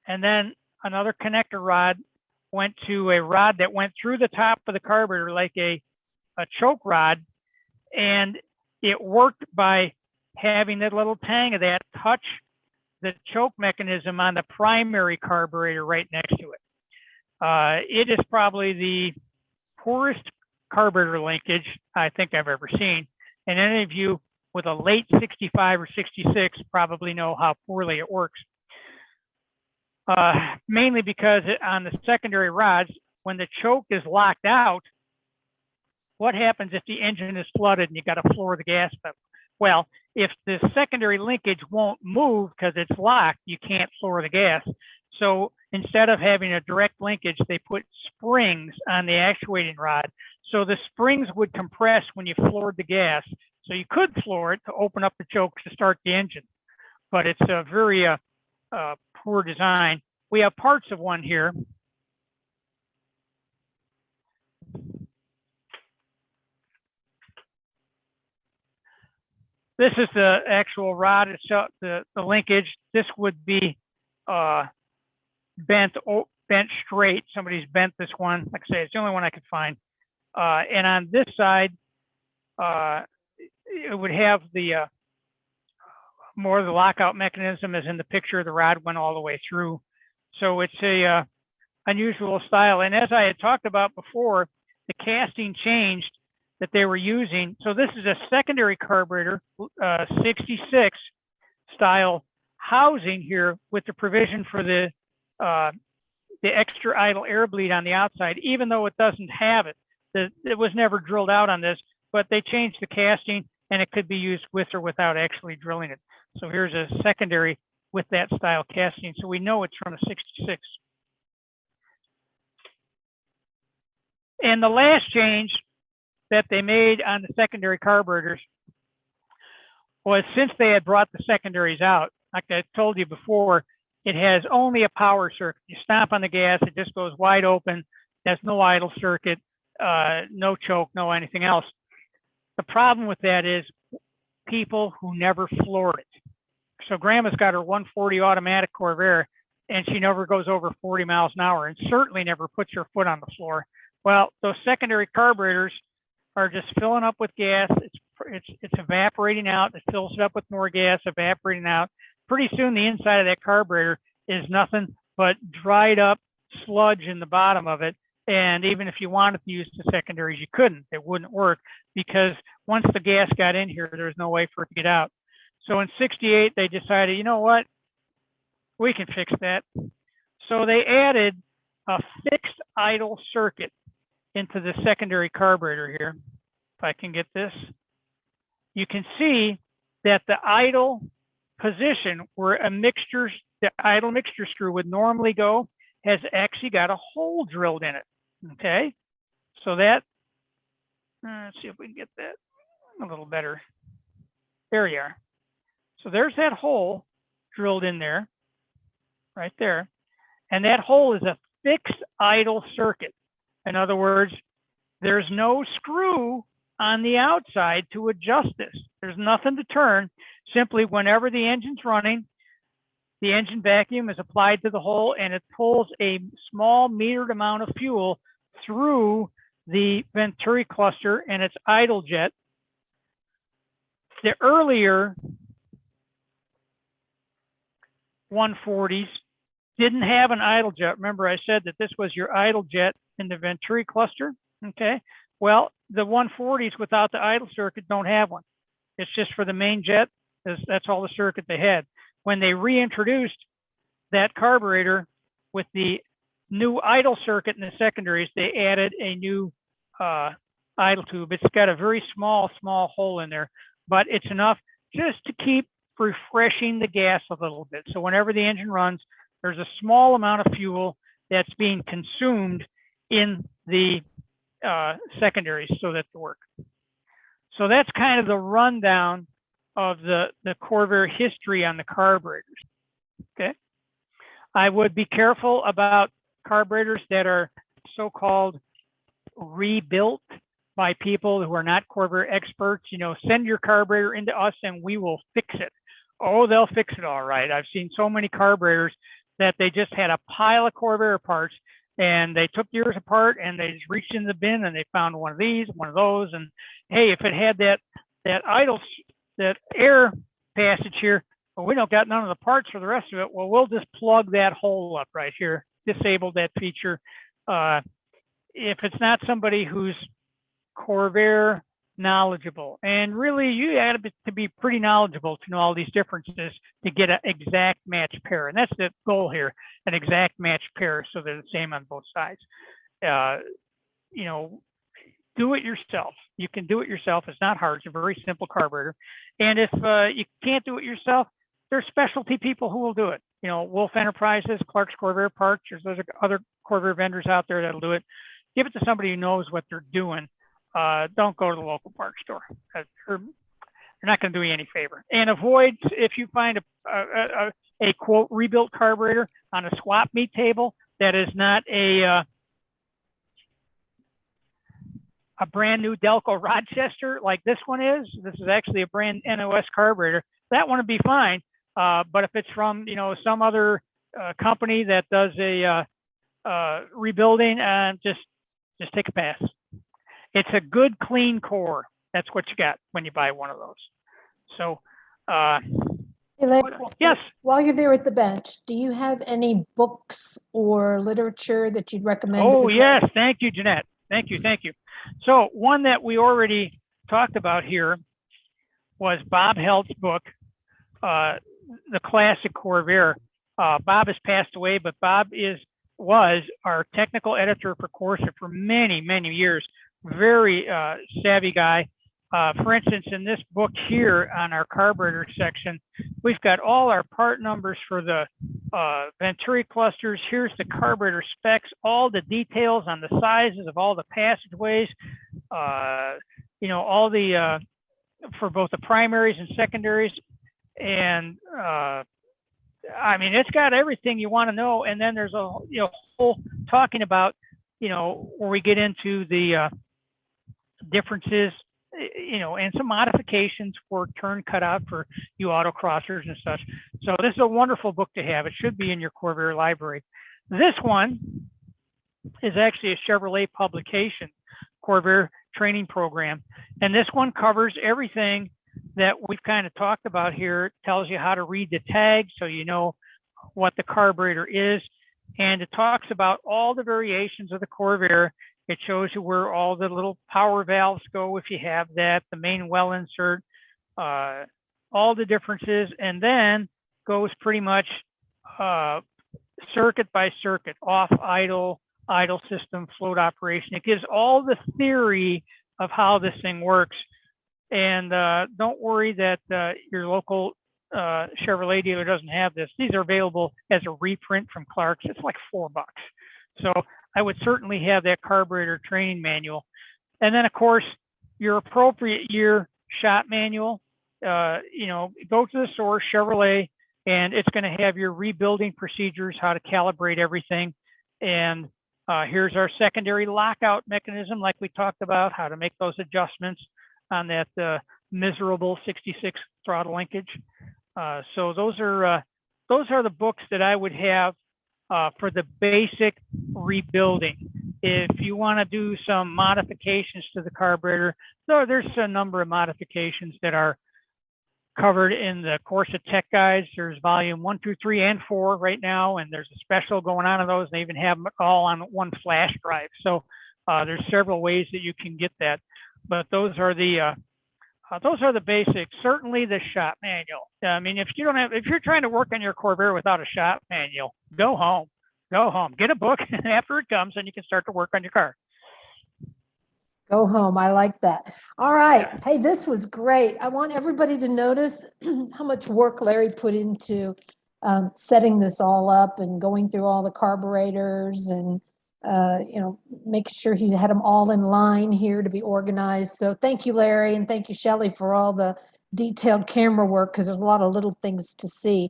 and then another connector rod went to a rod that went through the top of the carburetor like a choke rod, and it worked by having that little tang of that touch the choke mechanism on the primary carburetor right next to it. It is probably the poorest carburetor linkage I think I've ever seen, and any of you with a late 65 or 66 probably know how poorly it works. Mainly because on the secondary rods, when the choke is locked out, what happens if the engine is flooded and you got to floor the gas pedal? Well, if the secondary linkage won't move because it's locked, you can't floor the gas. So instead of having a direct linkage, they put springs on the actuating rod. So the springs would compress when you floored the gas. So you could floor it to open up the choke to start the engine, but it's a very poor design. We have parts of one here. This is the actual rod itself, the linkage. This would be bent straight. Somebody's bent this one. Like I say, it's the only one I could find. And on this side, it would have the more of the lockout mechanism as in the picture. The rod went all the way through. So it's a unusual style. And as I had talked about before, the casting changed that they were using. So this is a secondary carburetor, 66 style housing here with the provision for the extra idle air bleed on the outside, even though it doesn't have it. It was never drilled out on this, but they changed the casting and it could be used with or without actually drilling it. So here's a secondary with that style casting. So we know it's from a 66. And the last change that they made on the secondary carburetors was, since they had brought the secondaries out, like I told you before, it has only a power circuit. You stomp on the gas, it just goes wide open. There's no idle circuit, no choke, no anything else. The problem with that is people who never floor it. So Grandma's got her 140 automatic Corvair, and she never goes over 40 miles an hour, and certainly never puts her foot on the floor. Well, those secondary carburetors are just filling up with gas. It's evaporating out. It fills it up with more gas, evaporating out. Pretty soon, the inside of that carburetor is nothing but dried up sludge in the bottom of it. And even if you wanted to use the secondaries, you couldn't. It wouldn't work, because once the gas got in here, there was no way for it to get out. So in '68, they decided, you know what? We can fix that. So they added a fixed idle circuit into the secondary carburetor here. If I can get this, you can see that the idle position where the idle mixture screw would normally go has actually got a hole drilled in it. Okay, so that, let's see if we can get that a little better. There you are. So there's that hole drilled in there, right there. And that hole is a fixed idle circuit. In other words, there's no screw on the outside to adjust this. There's nothing to turn. Simply, whenever the engine's running, the engine vacuum is applied to the hole, and it pulls a small metered amount of fuel through the venturi cluster and its idle jet. The earlier 140s didn't have an idle jet. Remember, I said that this was your idle jet in the venturi cluster. Okay, well, the 140s without the idle circuit don't have one. It's just for the main jet. That's all the circuit they had. When they reintroduced that carburetor with the new idle circuit in the secondaries, they added a new idle tube. It's got a very small hole in there, but it's enough just to keep refreshing the gas a little bit. So whenever the engine runs, there's a small amount of fuel that's being consumed in the secondaries so that they work. So that's kind of the rundown of the Corvair history on the carburetors. Okay, I would be careful about carburetors that are so-called rebuilt by people who are not Corvair experts. You know, send your carburetor into us and we will fix it. Oh, they'll fix it all right. I've seen so many carburetors that they just had a pile of Corvair parts, and they took yours apart and they just reached in the bin and they found one of these, one of those, and hey, if it had that air passage here, well, we don't got none of the parts for the rest of it. Well, we'll just plug that hole up right here, disable that feature. If it's not somebody who's Corvair knowledgeable, and really you had to be pretty knowledgeable to know all these differences to get an exact match pair, and that's the goal here, an exact match pair so they're the same on both sides. You know, do it yourself. You can do it yourself. It's not hard. It's a very simple carburetor. And if you can't do it yourself, there's specialty people who will do it. You know, Wolf Enterprises, Clark's Corvair Parts. There's other Corvair vendors out there that'll do it. Give it to somebody who knows what they're doing. Don't go to the local parts store. They're not going to do you any favor. And avoid, if you find a quote rebuilt carburetor on a swap meet table that is not a brand new Delco Rochester like this one is. This is actually a brand NOS carburetor. That one would be fine. But if it's from, you know, some other company that does a rebuilding, just take a pass. It's a good clean core. That's what you got when you buy one of those. So, yes. While you're there at the bench, do you have any books or literature that you'd recommend? Oh, yes. Thank you, Jeanette. Thank you. So one that we already talked about here was Bob Helt's book, The Classic Corvair. Bob has passed away, but Bob was our technical editor for Corsa for many, many years. Very savvy guy. For instance, in this book here on our carburetor section, we've got all our part numbers for the venturi clusters. Here's the carburetor specs, all the details on the sizes of all the passageways, you know, all the, for both the primaries and secondaries. And I mean, it's got everything you want to know. And then there's a, you know, whole talking about, you know, where we get into the differences, you know, and some modifications for turn cutout for you autocrossers and such. So this is a wonderful book to have. It should be in your Corvair library. This one is actually a Chevrolet publication, Corvair training program. And this one covers everything that we've kind of talked about here. It tells you how to read the tag so you know what the carburetor is. And it talks about all the variations of the Corvair. It shows you where all the little power valves go if you have that, the main well insert, all the differences, and then goes pretty much circuit by circuit, off, idle system, float operation. It gives all the theory of how this thing works. And don't worry that your local Chevrolet dealer doesn't have this. These are available as a reprint from Clark's. It's like $4. So I would certainly have that carburetor training manual. And then, of course, your appropriate year shop manual. You know, go to the source, Chevrolet, and it's going to have your rebuilding procedures, how to calibrate everything. And here's our secondary lockout mechanism, like we talked about, how to make those adjustments on that miserable 66 throttle linkage. So those are the books that I would have for the basic rebuilding. If you want to do some modifications to the carburetor, there's a number of modifications that are covered in the Corsa Tech Guides. There's volume 1, 2, 3, and 4 right now, and there's a special going on in those. They even have them all on one flash drive. So there's several ways that you can get that. But those are the basics. Certainly the shop manual. I mean, if you're trying to work on your Corvair without a shop manual, go home, get a book, and after it comes, then you can start to work on your car. Go home. I like that. All right. Yeah. Hey, this was great. I want everybody to notice how much work Larry put into setting this all up and going through all the carburetors and you know, make sure he had them all in line here to be organized. So thank you, Larry, and thank you, Shelley, for all the detailed camera work, because there's a lot of little things to see.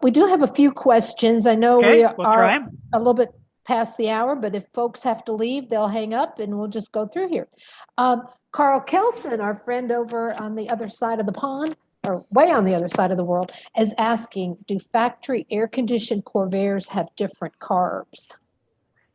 We do have a few questions. I know we are a little bit past the hour, but if folks have to leave, they'll hang up and we'll just go through here. Carl Kelson, our friend over on the other side of the pond, or way on the other side of the world, is asking, do factory air-conditioned Corvairs have different carbs?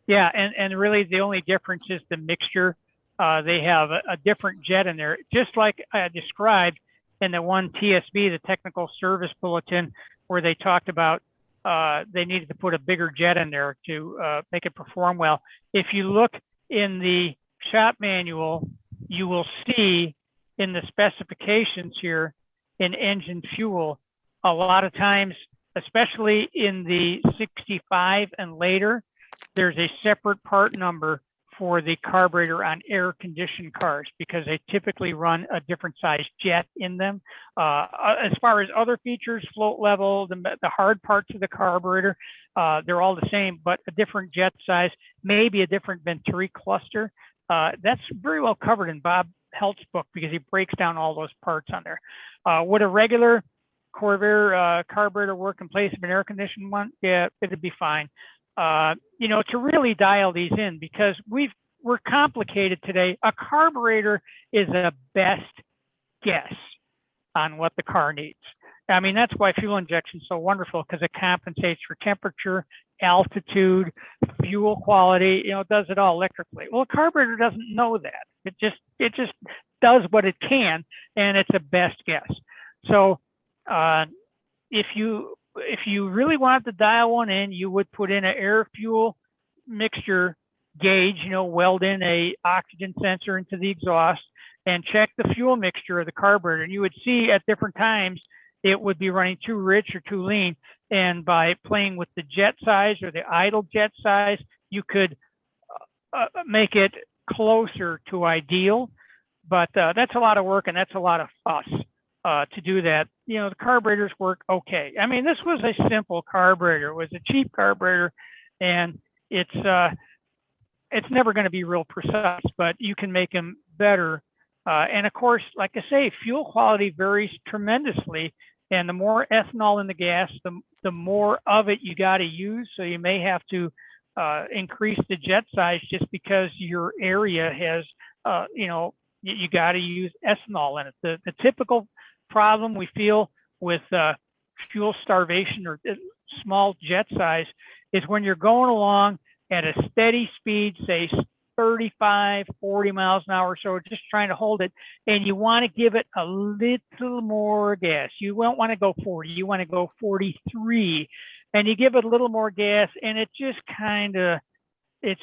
Yeah, and really the only difference is the mixture. They have a different jet in there, just like I described in the one TSB, the Technical Service Bulletin, where they talked about they needed to put a bigger jet in there to make it perform well. If you look in the shop manual, you will see in the specifications here in engine fuel, a lot of times, especially in the 65 and later, there's a separate part number for the carburetor on air-conditioned cars because they typically run a different size jet in them. As far as other features, float level, the hard parts of the carburetor, they're all the same, but a different jet size, maybe a different venturi cluster. That's very well covered in Bob Helt's book because he breaks down all those parts on there. Would a regular Corvair carburetor work in place of an air-conditioned one? Yeah, it'd be fine. You know, to really dial these in because we're complicated today. A carburetor is a best guess on what the car needs. I mean, that's why fuel injection is so wonderful because it compensates for temperature, altitude, fuel quality. You know, it does it all electrically. Well, a carburetor doesn't know that. It just does what it can, and it's a best guess. So, if you really wanted to dial one in, you would put in an air fuel mixture gauge, you know, weld in a oxygen sensor into the exhaust and check the fuel mixture of the carburetor. And you would see at different times it would be running too rich or too lean. And by playing with the jet size or the idle jet size, you could make it closer to ideal. But that's a lot of work and that's a lot of fuss. To do that, you know, the carburetors work okay. I mean, this was a simple carburetor. It was a cheap carburetor, and it's never going to be real precise, but you can make them better. And of course, like I say, fuel quality varies tremendously, and the more ethanol in the gas, the more of it you got to use. So you may have to increase the jet size just because your area has, you know, you got to use ethanol in it. The typical problem we feel with fuel starvation or small jet size is when you're going along at a steady speed, say 35, 40 miles an hour, so just trying to hold it, and you want to give it a little more gas. You won't want to go 40, you want to go 43, and you give it a little more gas, and it just kind of, it's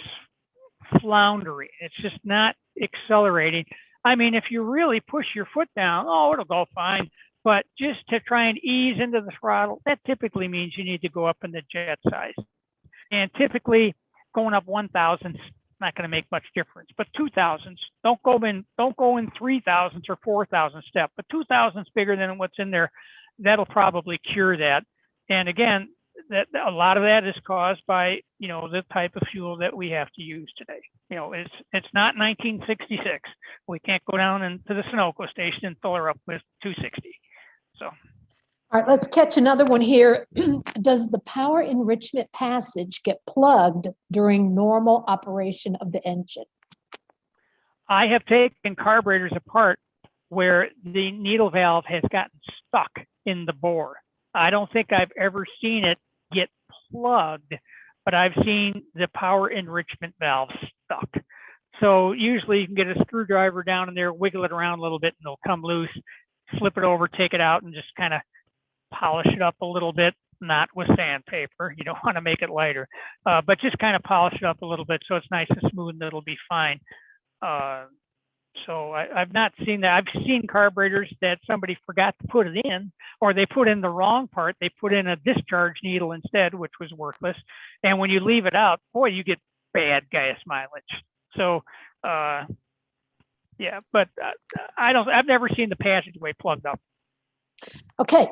floundering. It's just not accelerating. I mean, if you really push your foot down, oh, it'll go fine. But just to try and ease into the throttle, that typically means you need to go up in the jet size. And typically going up 1,000 is not going to make much difference. But 2,000s, don't go in 3,000s or 4,000 step. But 2,000 is bigger than what's in there. That'll probably cure that. And again, that a lot of that is caused by, you know, the type of fuel that we have to use today. You know, it's not 1966. We can't go down into the Sunoco station and fill her up with 260. So, All right, let's catch another one here. Does the power enrichment passage get plugged during normal operation of the engine? I have taken carburetors apart where the needle valve has gotten stuck in the bore. I don't think I've ever seen it get plugged, but I've seen the power enrichment valve stuck. So usually you can get a screwdriver down in there, wiggle it around a little bit, and it'll come loose. Flip it over, take it out, and just kind of polish it up a little bit, not with sandpaper. You don't want to make it lighter, but just kind of polish it up a little bit so it's nice and smooth and it'll be fine. So I've not seen that. I've seen carburetors that somebody forgot to put it in, or they put in the wrong part. They put in a discharge needle instead, which was worthless. And when you leave it out, boy, you get bad gas mileage. So, yeah, but I've never seen the passageway plugged up. Okay.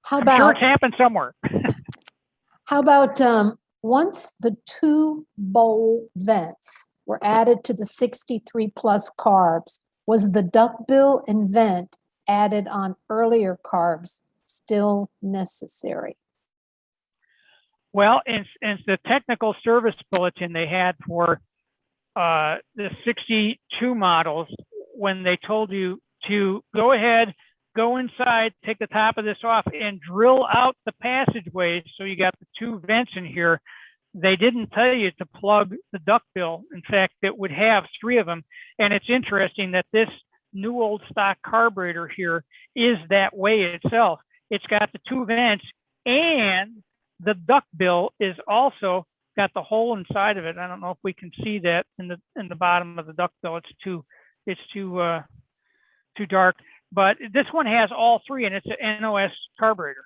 How about? I'm sure it's happened somewhere. How about once the two bowl vents were added to the 63 plus carbs, was the duckbill and vent added on earlier carbs still necessary? Well, in the technical service bulletin they had for the 62 models, when they told you to go ahead, go inside, take the top of this off, and drill out the passageways so you got the two vents in here, they didn't tell you to plug the duckbill. In fact, it would have three of them. And it's interesting that this new old stock carburetor here is that way itself. It's got the two vents, and the duckbill is also got the hole inside of it. I don't know if we can see that in the bottom of the duckbill. It's too dark. But this one has all three, and it's an NOS carburetor.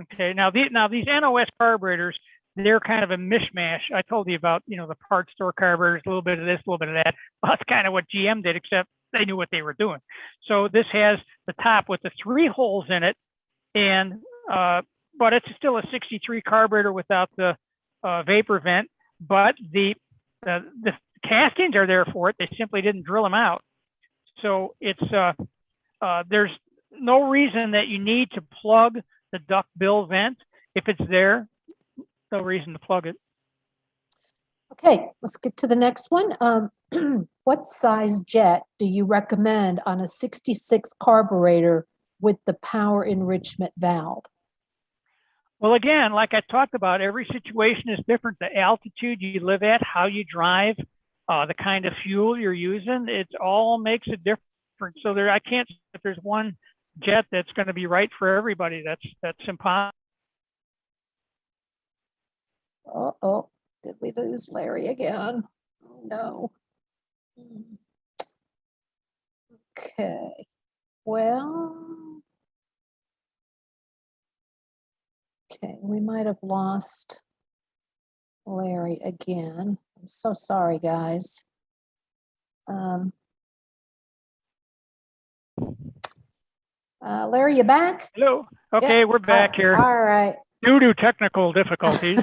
Okay, now these NOS carburetors, they're kind of a mishmash. I told you about, the parts store carburetors, a little bit of this, a little bit of that. Well, that's kind of what GM did, except they knew what they were doing. So this has the top with the 3 holes in it, and but it's still a 63 carburetor without the vapor vent. But the castings are there for it. They simply didn't drill them out. So it's there's no reason that you need to plug the duct bill vent. If it's there, no reason to plug it. Okay, let's get to the next one. What size jet do you recommend on a 66 carburetor with the power enrichment valve? Well, again, like I talked about, every situation is different. The altitude you live at, how you drive, the kind of fuel you're using, it all makes a difference. So I can't say if there's one jet that's going to be right for everybody. That's impossible. Uh-oh, did we lose Larry again? Oh, no. Okay, well, okay, we might have lost Larry again. I'm so sorry, guys. Larry, you back? Hello. Okay, Yeah. we're back here. All right. Due to technical difficulties.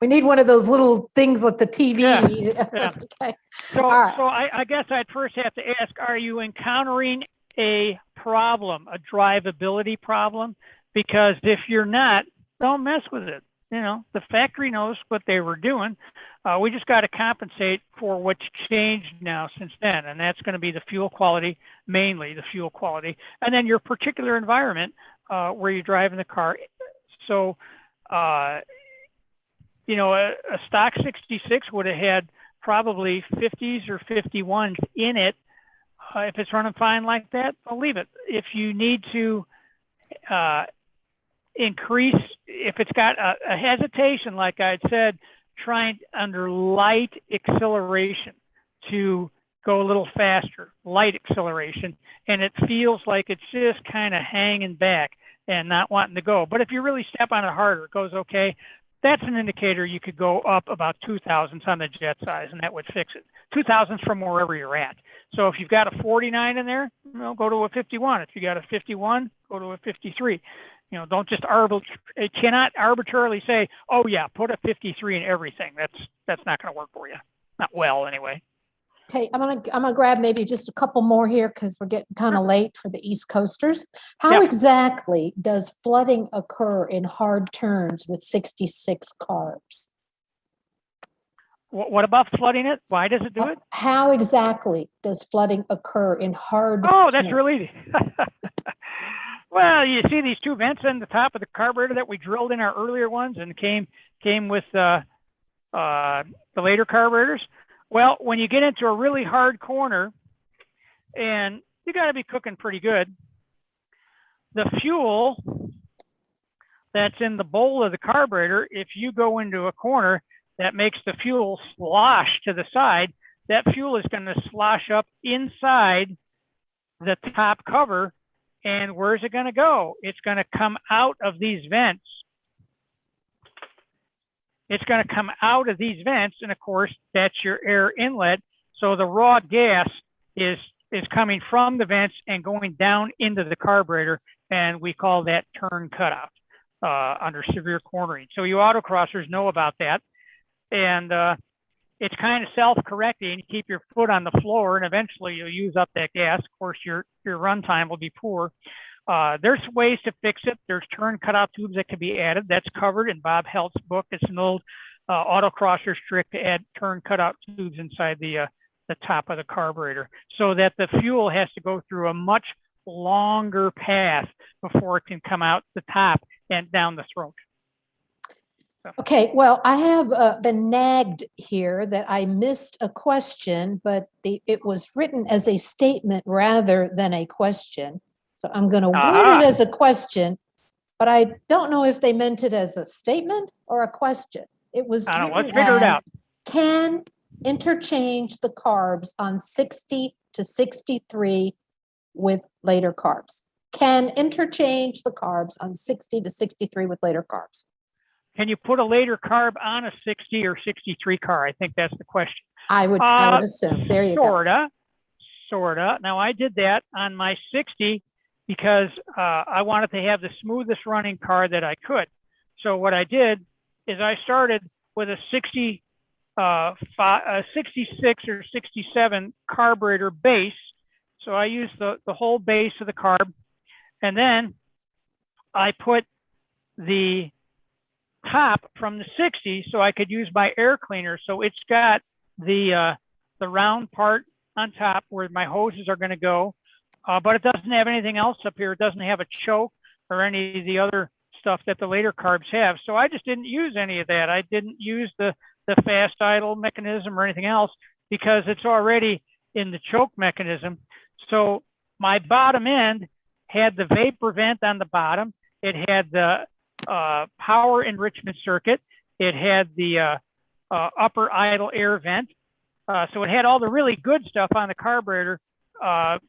We need one of those little things like the TV. Yeah. Okay. So, All right. so I guess I'd first have to ask, are you encountering a problem, a drivability problem? Because if you're not, don't mess with it. The factory knows what they were doing. We just got to compensate for what's changed now since then. And that's going to be the fuel quality, mainly the fuel quality, and then your particular environment where you're driving the car. So, a stock 66 would have had probably 50s or 51s in it. If it's running fine like that, I'll leave it. If you need to increase, if it's got a hesitation, like I'd said, trying under light acceleration to go a little faster, light acceleration, and it feels like it's just kind of hanging back and not wanting to go. But if you really step on it harder, it goes okay. That's an indicator you could go up about 2 thousandths on the jet size, and that would fix it. 2 thousandths from wherever you're at. So if you've got a 49 in there, go to a 51. If you got a 51, go to a 53. Don't just it cannot arbitrarily say, oh yeah, put a 53 in everything. That's not going to work for you. Not well, anyway. Okay, I'm gonna grab maybe just a couple more here because we're getting kind of late for the East Coasters. How exactly does flooding occur in hard turns with 66 carbs? What about flooding it? Why does it do it? How exactly does flooding occur in hard Oh, that's turns? really easy. Well, you see these 2 vents on the top of the carburetor that we drilled in our earlier ones and came with the later carburetors. Well, when you get into a really hard corner, and you got to be cooking pretty good, the fuel that's in the bowl of the carburetor, if you go into a corner that makes the fuel slosh to the side, that fuel is going to slosh up inside the top cover. And where's it going to go? It's going to come out of these vents. It's going to come out of these vents, and of course, that's your air inlet. So the raw gas is coming from the vents and going down into the carburetor, and we call that turn cutout under severe cornering. So you autocrossers know about that, and it's kind of self-correcting. You keep your foot on the floor, and eventually you'll use up that gas. Of course, your run time will be poor. There's ways to fix it. There's turn cutout tubes that can be added. That's covered in Bob Helt's book. It's an old autocrosser trick to add turn cutout tubes inside the top of the carburetor so that the fuel has to go through a much longer path before it can come out the top and down the throat. Okay, well, I have been nagged here that I missed a question, but it was written as a statement rather than a question. So I'm going to word it as a question, but I don't know if they meant it as a statement or a question. It was let's figure it out. Can interchange the carbs on 60 to 63 with later carbs. Can interchange the carbs on 60 to 63 with later carbs. can you put a later carb on a 60 or 63 car? I think that's the question. I would assume. There you go. Sorta. Now I did that on my 60 because I wanted to have the smoothest running car that I could. So what I did is I started with a 66 or 67 carburetor base. So I used the whole base of the carb, and then I put the top from the 60 so I could use my air cleaner. So it's got the round part on top where my hoses are going to go, but it doesn't have anything else up here. It doesn't have a choke or any of the other stuff that the later carbs have. So I just didn't use any of that. I didn't use the fast idle mechanism or anything else because it's already in the choke mechanism. So my bottom end had the vapor vent on the bottom. It had the power enrichment circuit. It had the upper idle air vent. So it had all the really good stuff on the carburetor, but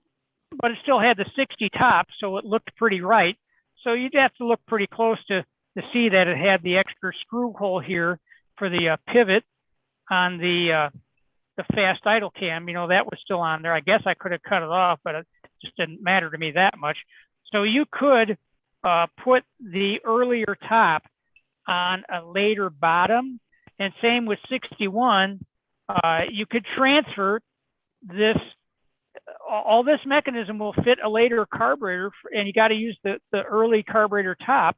it still had the 60 top, so it looked pretty right. So you'd have to look pretty close to see that it had the extra screw hole here for the pivot on the fast idle cam. You know, that was still on there. I guess I could have cut it off, but it just didn't matter to me that much. So you could put the earlier top on a later bottom, and same with 61. You could transfer this. All this mechanism will fit a later carburetor, and you got to use the early carburetor top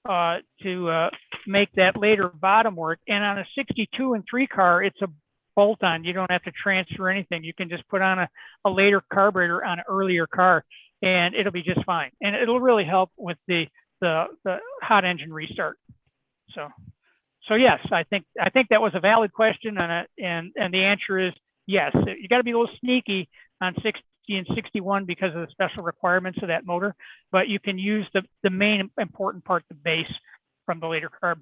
to make that later bottom work. And on a 62 and 3 car, it's a bolt-on. You don't have to transfer anything. You can just put on a later carburetor on an earlier car, and it'll be just fine. And it'll really help with the hot engine restart. So yes, I think that was a valid question, and the answer is yes. You got to be a little sneaky on 60 and 61 because of the special requirements of that motor, but you can use the main important part, the base from the later carb.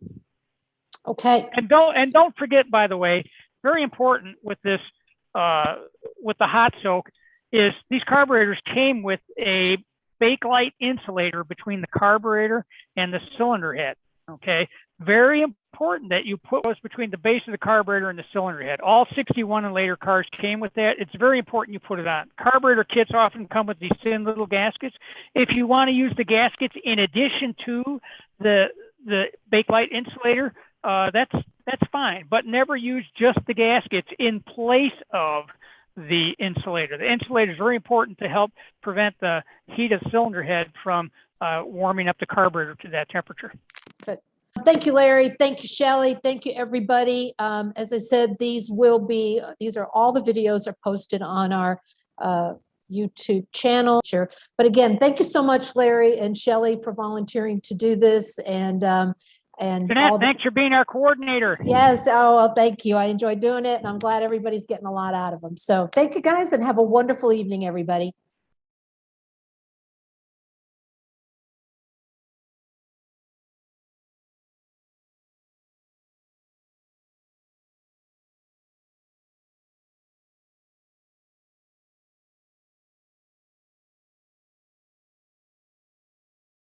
Okay. And don't forget, by the way, very important with this with the hot soak is these carburetors came with a bakelite insulator between the carburetor and the cylinder head. Okay, very important that you put those between the base of the carburetor and the cylinder head. All 61 and later cars came with that. It's very important you put it on. Carburetor kits often come with these thin little gaskets. If you want to use the gaskets in addition to the bakelite insulator, that's fine, but never use just the gaskets in place of the insulator. The insulator is very important to help prevent the heat of the cylinder head from warming up the carburetor to that temperature. Good. Thank you, Larry. Thank you, Shelley. Thank you, everybody. As I said, these are all the videos are posted on our YouTube channel. Sure. But again, thank you so much, Larry and Shelley, for volunteering to do this. And Jeanette, thanks for being our coordinator. Yes. Oh, well, thank you. I enjoyed doing it, and I'm glad everybody's getting a lot out of them. So thank you, guys, and have a wonderful evening, everybody.